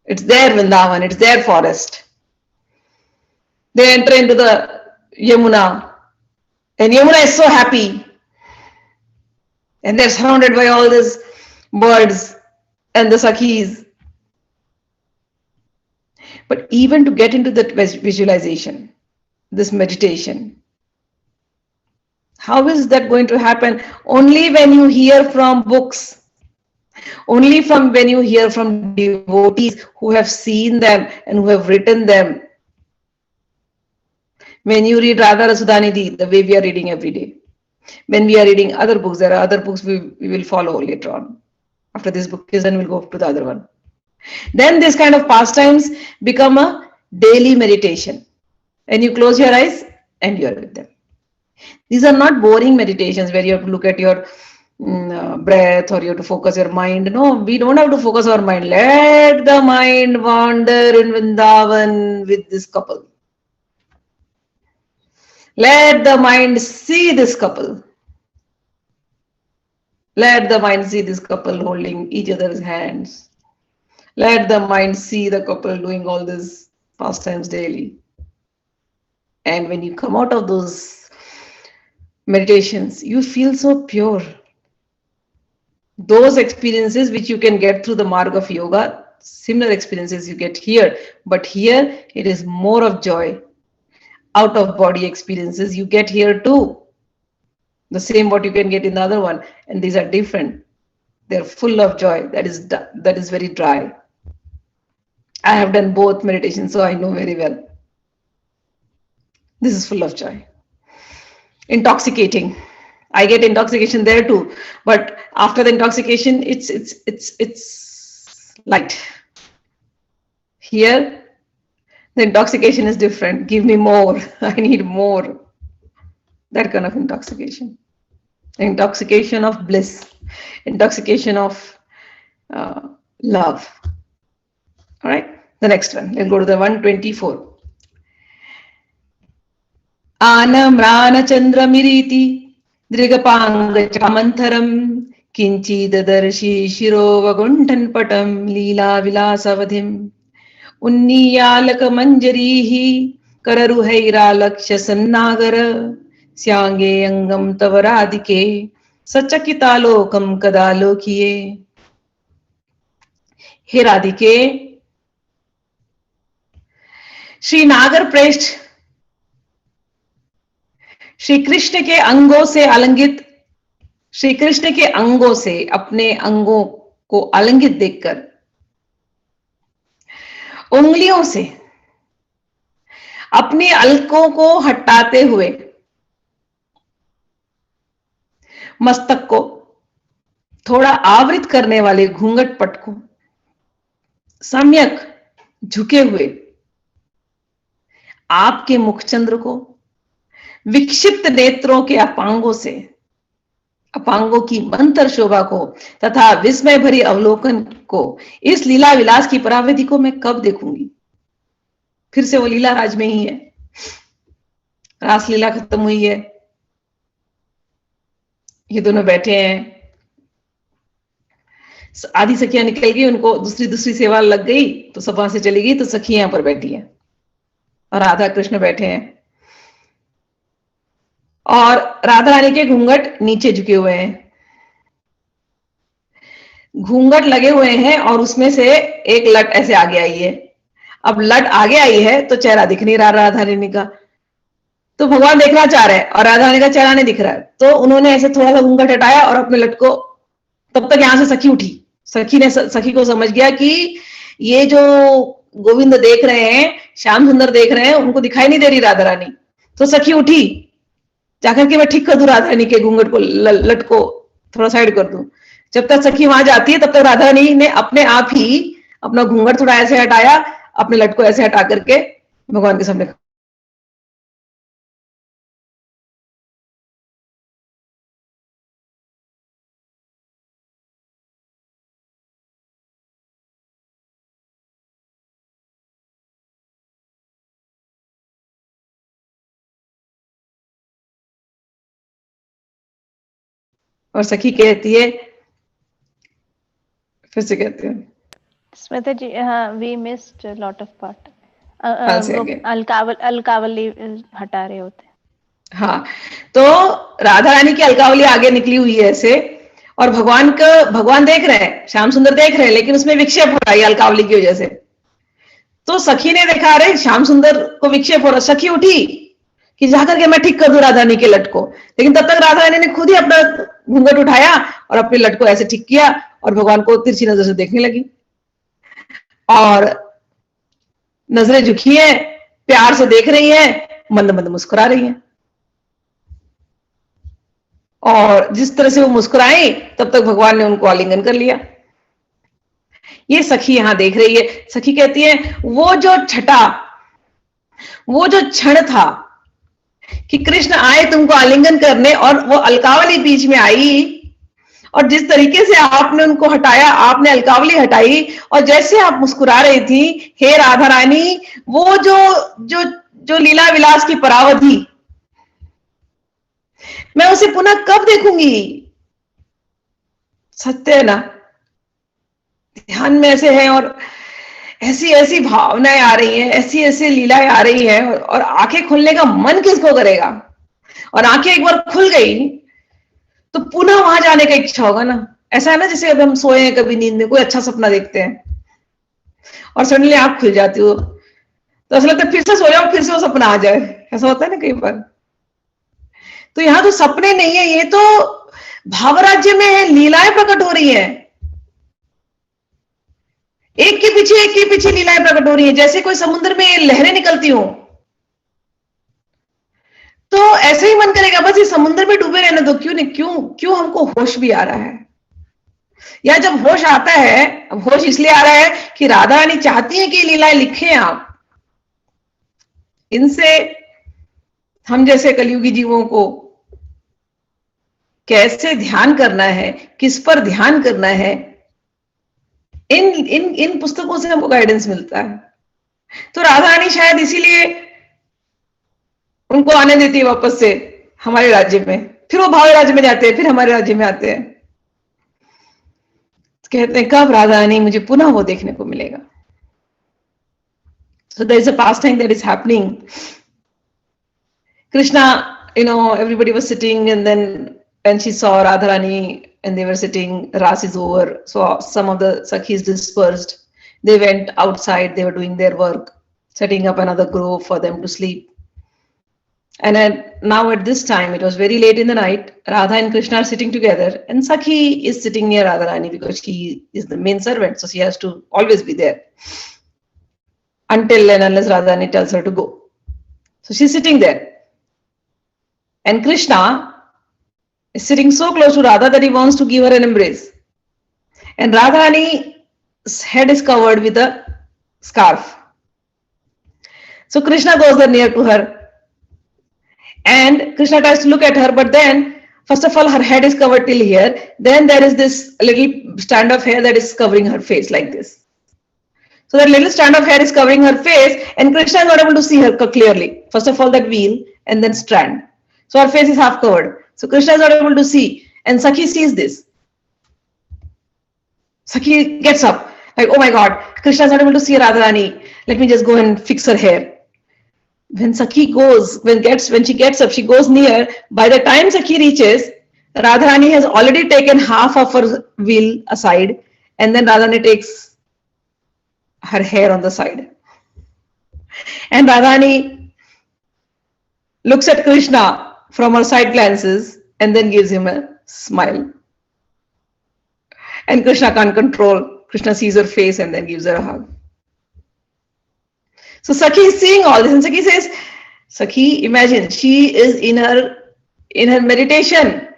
It's their Vrindavan. It's their forest. They enter into the Yamuna. And Yamuna is so happy. And they're surrounded by all these birds and the Sakhis. But even to get into that visualization, this meditation, how is that going to happen? Only when you hear from books. Only when you hear from devotees who have seen them and who have written them. When you read Radha Ras Sudha Nidhi, the way we are reading every day. When we are reading other books, there are other books we will follow later on. After this book is done, we'll go to the other one. Then this kind of pastimes become a daily meditation. And you close your eyes and you are with them. These are not boring meditations where you have to look at your breath or you have to focus your mind. No, we don't have to focus our mind. Let the mind wander in Vrindavan with this couple. Let the mind see this couple. Let the mind see this couple holding each other's hands. Let the mind see the couple doing all these pastimes daily. And when you come out of those meditations, you feel so pure. Those experiences which you can get through the marg of yoga, similar experiences you get here, but here it is more of joy. Out of body experiences you get here too. The same what you can get in the other one, and these are different. They're full of joy. That is very dry. I have done both meditations, so I know very well. This is full of joy. Intoxicating. I get intoxication there too, but after the intoxication, it's light. Here, the intoxication is different. Give me more. I need more. That kind of intoxication. Intoxication of bliss. Intoxication of love. All right. The next one. Let's go to the 124. Anamrana Chandra Miriti Drigapanga Chamantaram Kinchi Dadarshi Shiro Vaguntan Patam Leela Vilasavadhim Unniyalaka Manjarihi Kararuhaira Laksha Sannagara Syange Angam Tavaradike Sachakitalokam Kadalokiye. He Radhike, Shri Nagar Prest Shri Krishna के अंगों से अलंगित, श्री कृष्ण के अंगों से अपने अंगों को अलंगित देखकर उंगलियों से अपने अलकों को हटाते हुए मस्तक को थोड़ा आवृत करने वाले घूंघट पट को सम्यक झुके हुए आपके मुखचंद्र को विक्षिप्त नेत्रों के अपांगों से, अपांगों की मंतर शोभा को तथा विस्मय भरी अवलोकन को, इस लीला विलास की पराविधि को मैं कब देखूंगी? फिर से वो लीला राज में ही है। रास लीला खत्म हुई है, ये दोनों बैठे हैं, आधी सखियां निकल गई, उनको दूसरी सेवा लग गई तो सब वहां से चली गई, तो सखी यहां पर बैठी है और राधा कृष्ण बैठे हैं और राधा रानी के घूंघट नीचे झुके हुए हैं। घूंघट लगे हुए हैं और उसमें से एक लट ऐसे आगे आई है। अब लट आगे आई है तो चेहरा दिख नहीं रहा राधा रानी का, तो भगवान देखना चाह रहे हैं और राधा रानी का चेहरा नहीं दिख रहा है, तो उन्होंने ऐसे थोड़ा सा घूंघट हटाया और अपने लट को, तब तक यहां से सखी उठी। सखी को समझ गया कि ये जो गोविंद देख रहे हैं, श्याम सुंदर देख रहे हैं, उनको दिखाई नहीं दे रही राधा रानी। तो सखी उठी, जाकर के मैं ठीक कर दूं राधा रानी के घूंघट को, लट को थोड़ा साइड कर दूं। जब तक सखी वहां जाती है तब तक राधा रानी ने अपने आप ही अपना घूंघट थोड़ा ऐसे हटाया, अपने लट को ऐसे हटा करके भगवान के सामने, और सखी कहती है, फिर से कहती है स्मिता जी, हाँ, we missed lot of part. वो अलकावली हटा रहे होते। हाँ, तो राधा रानी की अलकावली आगे निकली हुई है ऐसे, और भगवान देख रहे हैं, श्याम सुंदर देख रहे हैं, लेकिन उसमें विक्षेप हो रहा है अलकावली की वजह से। तो सखी ने देखा, रहे श्याम सुंदर को विक्षेप हो रहा, सखी उठी कि जाकर के मैं ठीक कर दूं राधा रानी के लट को, लेकिन तब तक राधा रानी ने खुद ही अपना घूंघट उठाया और अपने लट को ऐसे ठीक किया और भगवान को तिरछी नजर से देखने लगी, और नजरें झुकी है, प्यार से देख रही है, मंद मंद मुस्कुरा रही है। और जिस तरह से वो मुस्कुराई तब तक भगवान ने उनको आलिंगन कर लिया। ये सखी यहां देख रही है। सखी कहती है वो जो छटा, वो जो क्षण था कि कृष्ण आए तुमको आलिंगन करने और वो अलकावली बीच में आई, और जिस तरीके से आपने उनको हटाया, आपने अलकावली हटाई और जैसे आप मुस्कुरा रही थी, हे राधा रानी, वो जो जो जो लीला विलास की परावधि, मैं उसे पुनः कब देखूंगी। सत्य है ना, ध्यान में ऐसे है और ऐसी ऐसी भावनाएं आ रही हैं, ऐसी ऐसी लीलाएं आ रही हैं, और आंखें खुलने का मन किसको करेगा। और आंखें एक बार खुल गई तो पुनः वहां जाने का इच्छा होगा ना। ऐसा है ना, जैसे अभी हम सोए हैं, कभी नींद में कोई अच्छा सपना देखते हैं और सडनली आंख खुल जाती हो तो ऐसा लगता है फिर से सो जाओ, फिर से वो सपना आ जाए। ऐसा होता है ना कई बार। तो यहाँ तो सपने नहीं है, ये तो भावराज्य में है, लीलाएं प्रकट हो रही है, एक के पीछे लीलाएं प्रकट हो रही है, जैसे कोई समुद्र में लहरें निकलती हो। तो ऐसे ही मन करेगा बस ये समुद्र में डूबे रहने दो, क्यों हमको होश भी आ रहा है। या जब होश आता है, अब होश इसलिए आ रहा है कि राधा रानी चाहती है कि लीलाएं लिखें आप, इनसे हम जैसे कलयुगी जीवों को कैसे ध्यान करना है, किस पर ध्यान करना है, इन पुस्तकों से हमको गाइडेंस मिलता है। तो राधा रानी शायद इसीलिए उनको आने देती है वापस से हमारे राज्य में, फिर वो भावे राज्य में जाते हैं, फिर हमारे राज्य में आते हैं। कहते हैं कब राधा रानी मुझे पुनः वो देखने को मिलेगा। So there is a pastime that is happening. Krishna, everybody was sitting, and then when she saw Radharani and they were sitting, Ras is over, so some of the Sakhis dispersed. They went outside, they were doing their work, setting up another grove for them to sleep. And now at this time, it was very late in the night, Radha and Krishna are sitting together, and Sakhi is sitting near Radharani because she is the main servant, so she has to always be there until and unless Radharani tells her to go. So she's sitting there. And Krishna is sitting so close to Radha that he wants to give her an embrace. And Radharani's head is covered with a scarf. So Krishna goes there near to her. And Krishna tries to look at her, but then, first of all, her head is covered till here. Then there is this little strand of hair that is covering her face like this. So that little strand of hair is covering her face, and Krishna is not able to see her clearly. First of all, that wheel, and then strand. So her face is half covered. So Krishna is not able to see, and Sakhi sees this. Sakhi gets up, like, oh my God, Krishna is not able to see Radharani. Let me just go and fix her hair. When Sakhi goes, when she gets up, she goes near. By the time Sakhi reaches, Radharani has already taken half of her wheel aside, And then Radharani takes her hair on the side. And Radharani looks at Krishna from her side glances and then gives him a smile. And Krishna can't control. Krishna sees her face and then gives her a hug. So Sakhi is seeing all this, and Sakhi says, Sakhi, imagine, she is in her meditation.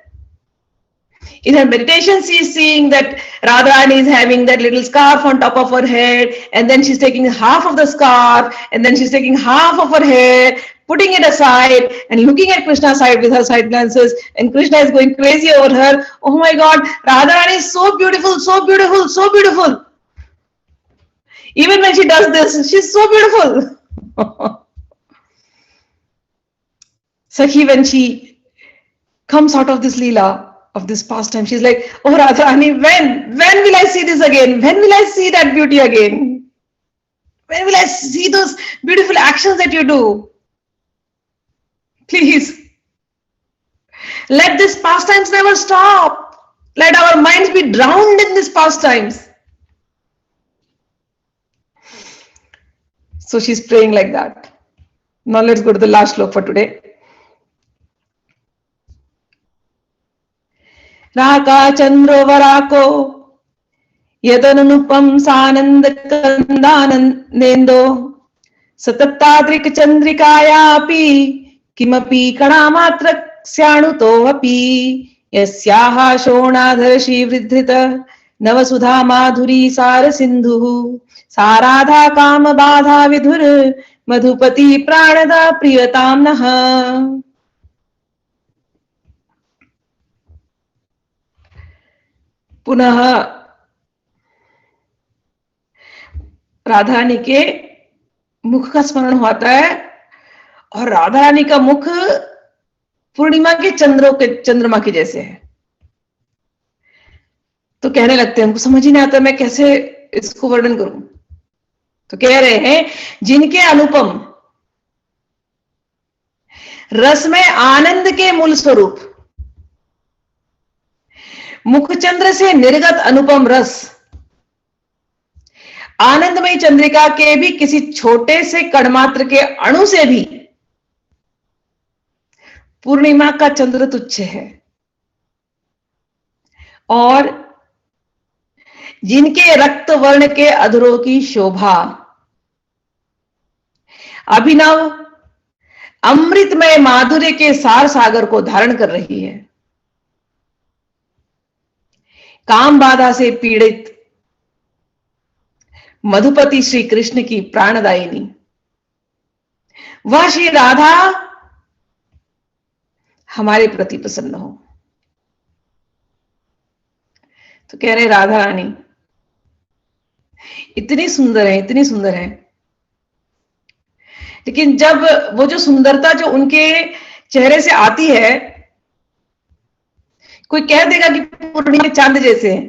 In her meditation, she is seeing that Radharani is having that little scarf on top of her head, and then she's taking half of the scarf, and then she's taking half of her hair, putting it aside, and looking at Krishna's side with her side glances, and Krishna is going crazy over her. Oh my God, Radharani is so beautiful, so beautiful, so beautiful. Even when she does this, she's so beautiful. Sakhi, when she comes out of this Leela, of this pastime, she's like, oh Radharani, when will I see this again? When will I see that beauty again? When will I see those beautiful actions that you do? Please, let this pastimes never stop. Let our minds be drowned in these pastimes. So she's praying like that. Now let's go to the last shloka for today. राका चंद्रो वराको यदनुपम सानंद कंदानंदेन्दो सतताद्रिक चंद्रिकायापि किमपि कणामात्र स्याणुतोऽपि यस्याः शोणाधरशी वृद्धित नवसुधा माधुरी सार सिन्धुः साराधा काम बाधा विधुर मधुपति प्राणदा प्रियताम नः. पुनः राधा रानी के मुख का स्मरण होता है, और राधा रानी का मुख पूर्णिमा के चंद्रमा के जैसे है. तो कहने लगते हैं, हमको समझ ही नहीं आता मैं कैसे इसको वर्णन करूं. तो कह रहे हैं, जिनके अनुपम रस में आनंद के मूल स्वरूप मुखचंद्र से निर्गत अनुपम रस आनंदमयी चंद्रिका के भी किसी छोटे से कणमात्र के अणु से भी पूर्णिमा का चंद्र तुच्छ है. और जिनके रक्त वर्ण के अधरों की शोभा अभिनव अमृतमय माधुर्य के सार सागर को धारण कर रही है. काम बाधा से पीड़ित मधुपति श्री कृष्ण की प्राणदायिनी वह श्री राधा हमारे प्रति प्रसन्न हो. तो कह रहे राधा रानी इतनी सुंदर है, इतनी सुंदर है, लेकिन जब वो जो सुंदरता जो उनके चेहरे से आती है, कोई कह देगा कि पूर्णिमा के चांद जैसे हैं,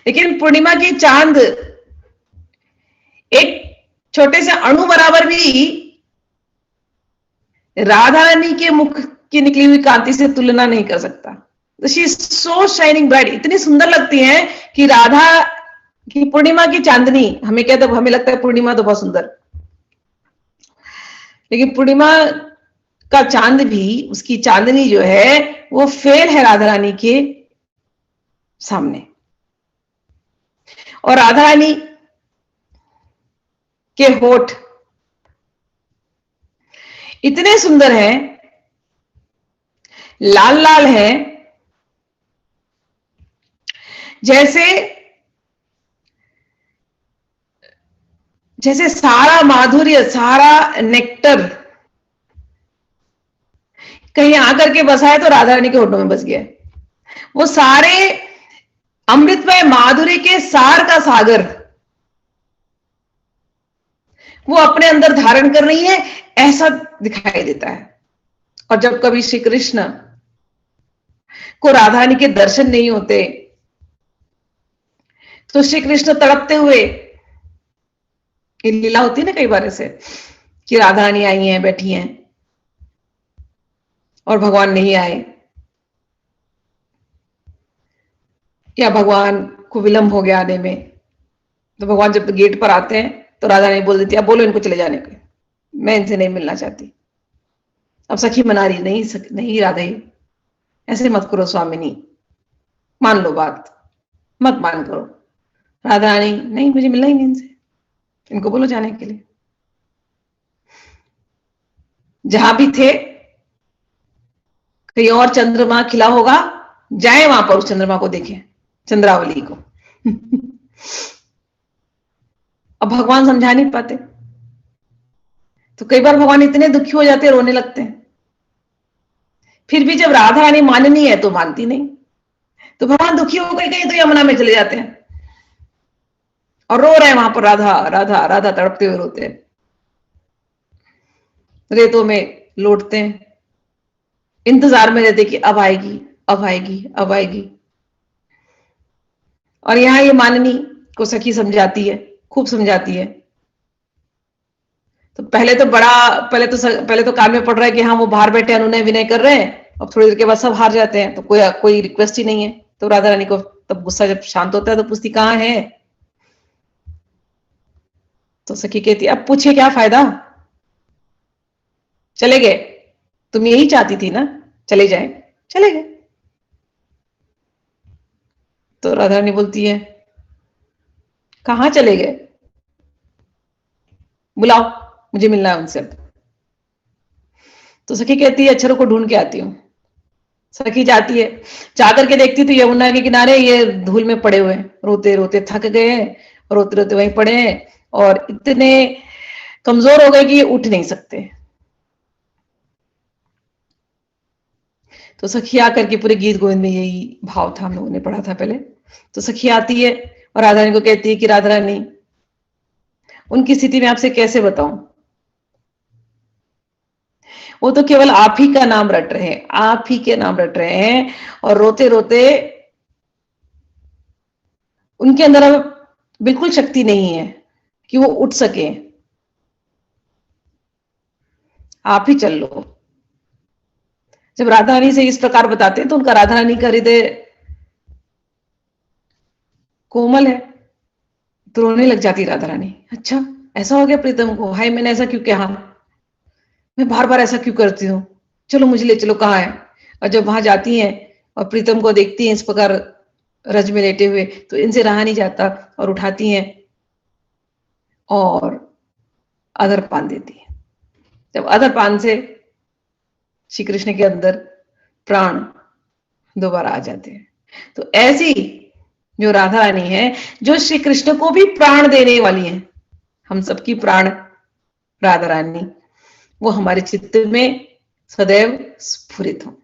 लेकिन पूर्णिमा की चांद एक छोटे से अणु बराबर भी राधा रानी के मुख की निकली हुई कांति से तुलना नहीं कर सकता. She is so shining bright, इतनी सुंदर लगती है कि राधा की पूर्णिमा की चांदनी, हमें कहते हमें लगता है पूर्णिमा तो बहुत सुंदर, लेकिन पूर्णिमा का चांद भी, उसकी चांदनी जो है वो फेल है राधा रानी के सामने. और राधा रानी के होठ इतने सुंदर हैं, लाल लाल हैं, जैसे सारा माधुर्य, सारा नेक्टर कहीं आकर के बसा है तो राधा रानी के होठों में बस गया. वो सारे अमृतमय माधुर्य के सार का सागर वो अपने अंदर धारण कर रही है, ऐसा दिखाई देता है. और जब कभी श्री कृष्ण को राधा रानी के दर्शन नहीं होते तो श्री कृष्ण तड़पते हुए, ये लीला होती है ना कई बार ऐसे कि राधा रानी आई हैं, बैठी हैं और भगवान नहीं आए, या भगवान को विलंब हो गया आने में। तो भगवान जब गेट पर आते हैं तो राधा रानी बोल देती है, अब बोलो इनको चले जाने को, मैं इनसे नहीं मिलना चाहती। अब सखी मना रही, नहीं राधा, ऐसे मत करो स्वामिनी, मान लो बात, मत मान करो। राधा रानी, नहीं मुझे मिलना ही नहीं इनसे, इनको बोलो जाने के लिए। जहां भी थे कहीं और चंद्रमा खिला होगा, जाए वहां पर उस चंद्रमा को देखें, चंद्रावली को। अब भगवान समझा नहीं पाते, तो कई बार भगवान इतने दुखी हो जाते हैं, रोने लगते हैं। फिर भी जब राधा रानी माननी है तो मानती नहीं, तो भगवान दुखी हो गई, कहीं तो यमुना में चले जाते हैं और रो रहे हैं वहां पर, राधा राधा राधा तड़पते हुए रोते हैं, रेतों में लौटते हैं, इंतजार में रहते कि अब आएगी, अब आएगी, अब आएगी। और यहां ये माननी को सखी समझाती है, खूब समझाती है। तो पहले तो कान में पड़ रहा है कि हाँ वो बाहर बैठे अनुनय विनय कर रहे हैं, अब थोड़ी देर के बाद सब हार जाते हैं, तो कोई रिक्वेस्ट ही नहीं है। तो राधा रानी को तब गुस्सा जब शांत होता है तो पूछती कहाँ है। तो सखी कहती अब पूछे क्या फायदा, चले गए, तुम यही चाहती थी ना, चले जाए, चले गए। तो राधा रानी बोलती है कहां चले गए, बुलाओ, मुझे मिलना है उनसे। तो सखी कहती है अक्षरों को ढूंढ के आती हूँ। सखी जाती है, जाकर के देखती तो यमुना के किनारे ये धूल में पड़े हुए हैं, रोते रोते थक गए हैं, रोते रोते वहीं पड़े हैं और इतने कमजोर हो गए कि ये उठ नहीं सकते। तो सखी आकर के पूरे गीत गोविंद में यही भाव था, हम लोगों ने पढ़ा था पहले। तो सखी आती है और राधा रानी को कहती है कि राधा रानी, उनकी स्थिति में आपसे कैसे बताऊं, वो तो केवल आप ही का नाम रट रहे हैं, आप ही के नाम रट रहे हैं, और रोते रोते उनके अंदर अब बिल्कुल शक्ति नहीं है कि वो उठ सके, आप ही चल लो। जब राधा रानी से इस प्रकार बताते हैं तो उनका राधा रानी का हृदय कोमल है, तो रोने लग जाती राधा रानी। अच्छा ऐसा हो गया प्रीतम को, हाय मैंने ऐसा क्यों कहा, मैं बार बार ऐसा क्यों करती हूँ, चलो मुझे ले चलो, कहाँ है। और जब वहां जाती हैं और प्रीतम को देखती हैं इस प्रकार रज में लेटे हुए, तो इनसे रहा नहीं जाता और उठाती हैं और अधर पान देती है। जब अधर पान से श्री कृष्ण के अंदर प्राण दोबारा आ जाते हैं। तो ऐसी जो राधा रानी है, जो श्री कृष्ण को भी प्राण देने वाली है, हम सबकी प्राण राधा रानी, वो हमारे चित्त में सदैव स्फुरित हो।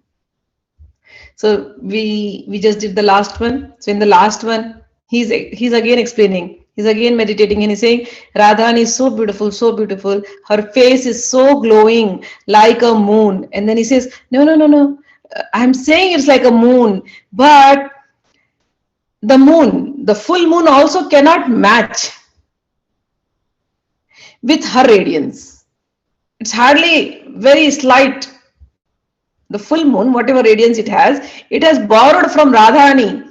So we just did the last one. So in the last one, he's again explaining. He's again meditating and he's saying, Radharani is so beautiful, so beautiful. Her face is so glowing like a moon. And then he says, no, no, no, no. I'm saying it's like a moon, but the moon, the full moon also cannot match with her radiance. It's hardly very slight. The full moon, whatever radiance it has borrowed from Radharani,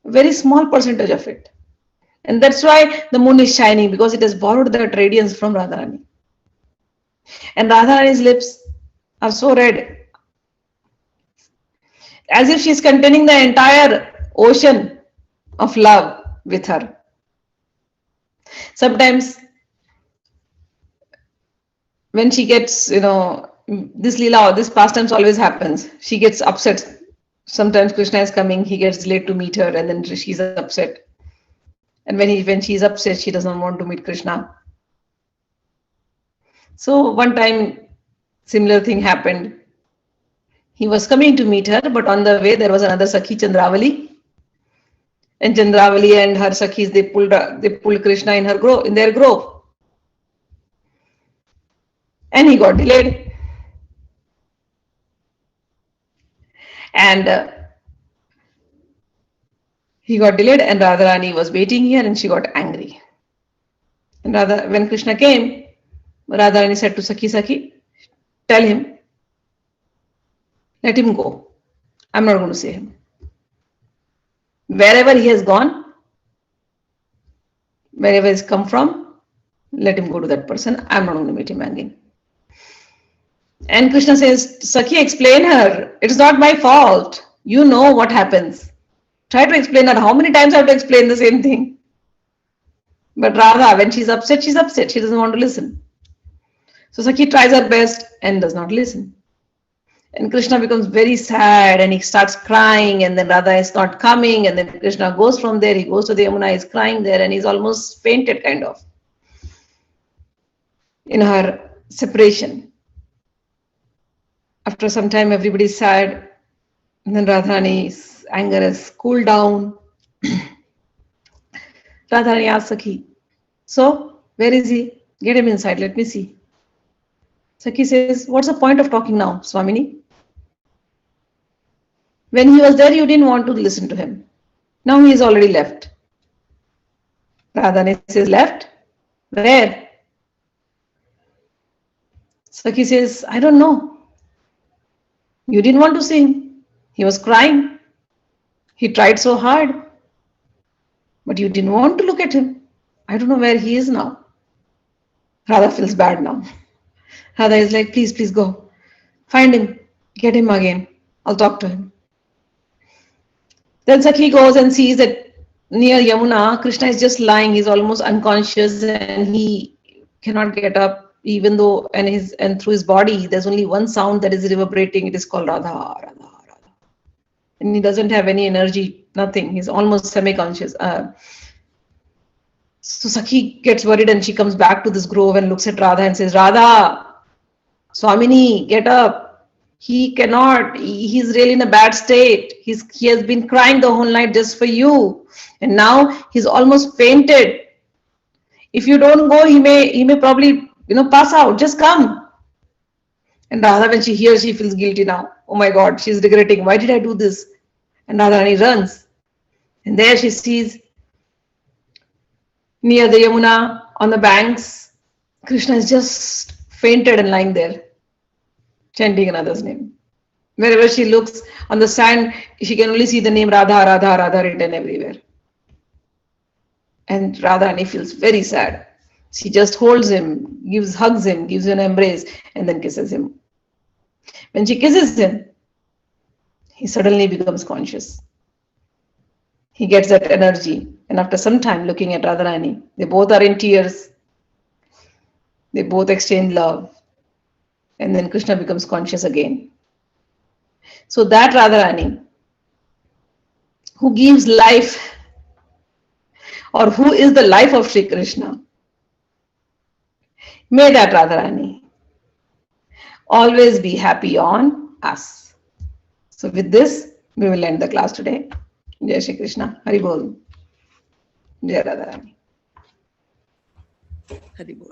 very small percentage of it. And that's why the moon is shining, because it has borrowed that radiance from Radharani. And Radharani's lips are so red, as if she's containing the entire ocean of love with her. Sometimes when she gets, this Leela or this pastimes always happens. She gets upset. Sometimes Krishna is coming, he gets delayed to meet her, and then she's upset. And when she's upset, she doesn't want to meet Krishna. So one time, similar thing happened. He was coming to meet her, but on the way there was another Sakhi, Chandravali. And Chandravali and her Sakhis, they pulled Krishna in their grove. And he got delayed. And he got delayed, and Radharani was waiting here, and she got angry. And when Krishna came, Radharani said to Sakhi, tell him, let him go. I'm not going to say him. Wherever he has gone, Wherever he's come from, let him go to that person. I'm not going to meet him again. And Krishna says, Sakhi, explain her. It's not my fault. You know what happens. Try to explain her. How many times I have to explain the same thing? But Radha, when she's upset, she's upset. She doesn't want to listen. So Sakhi tries her best and does not listen. And Krishna becomes very sad and he starts crying, and then Radha is not coming, and then Krishna goes from there, he goes to the Yamuna, he's crying there, and he's almost fainted kind of in her separation. After some time, everybody's sad, and then Radharani's anger has cooled down. Radharani asks Sakhi, so where is he? Get him inside, let me see. Sakhi says, what's the point of talking now, Swamini? When he was there, you didn't want to listen to him. Now he is already left. Radharani says, left? Where? Sakhi says, I don't know. You didn't want to see him. He was crying. He tried so hard. But you didn't want to look at him. I don't know where he is now. Radha feels bad now. Radha is like, please, please go. Find him. Get him again. I'll talk to him. Then Sakhi goes and sees that near Yamuna, Krishna is just lying. He's almost unconscious and he cannot get up, even though and through his body there's only one sound that is reverberating. It is called Radha, Radha, Radha. And he doesn't have any energy, nothing. He's almost semi-conscious. So Sakhi gets worried and she comes back to this grove and looks at Radha and says, Radha, Swamini, get up. He cannot, he's really in a bad state. He has been crying the whole night just for you. And now he's almost fainted. If you don't go, he may probably, pass out. Just come. And Radha, when she hears, she feels guilty now. Oh my God, she's regretting. Why did I do this? And Radharani runs. And there she sees near the Yamuna on the banks, Krishna is just fainted and lying there, chanting another's name. Wherever she looks on the sand, she can only see the name Radha, Radha, Radha written everywhere. And Radharani feels very sad. She just holds him, hugs him, gives him an embrace, and then kisses him. When she kisses him, he suddenly becomes conscious. He gets that energy. And after some time looking at Radharani, they both are in tears. They both exchange love. And then Krishna becomes conscious again. So that Radharani, who gives life, or who is the life of Sri Krishna, may that Radharani always be happy on us. So with this, we will end the class today. Jai Shri Krishna. Hari Bol. Jai Radharani. Hari Bol.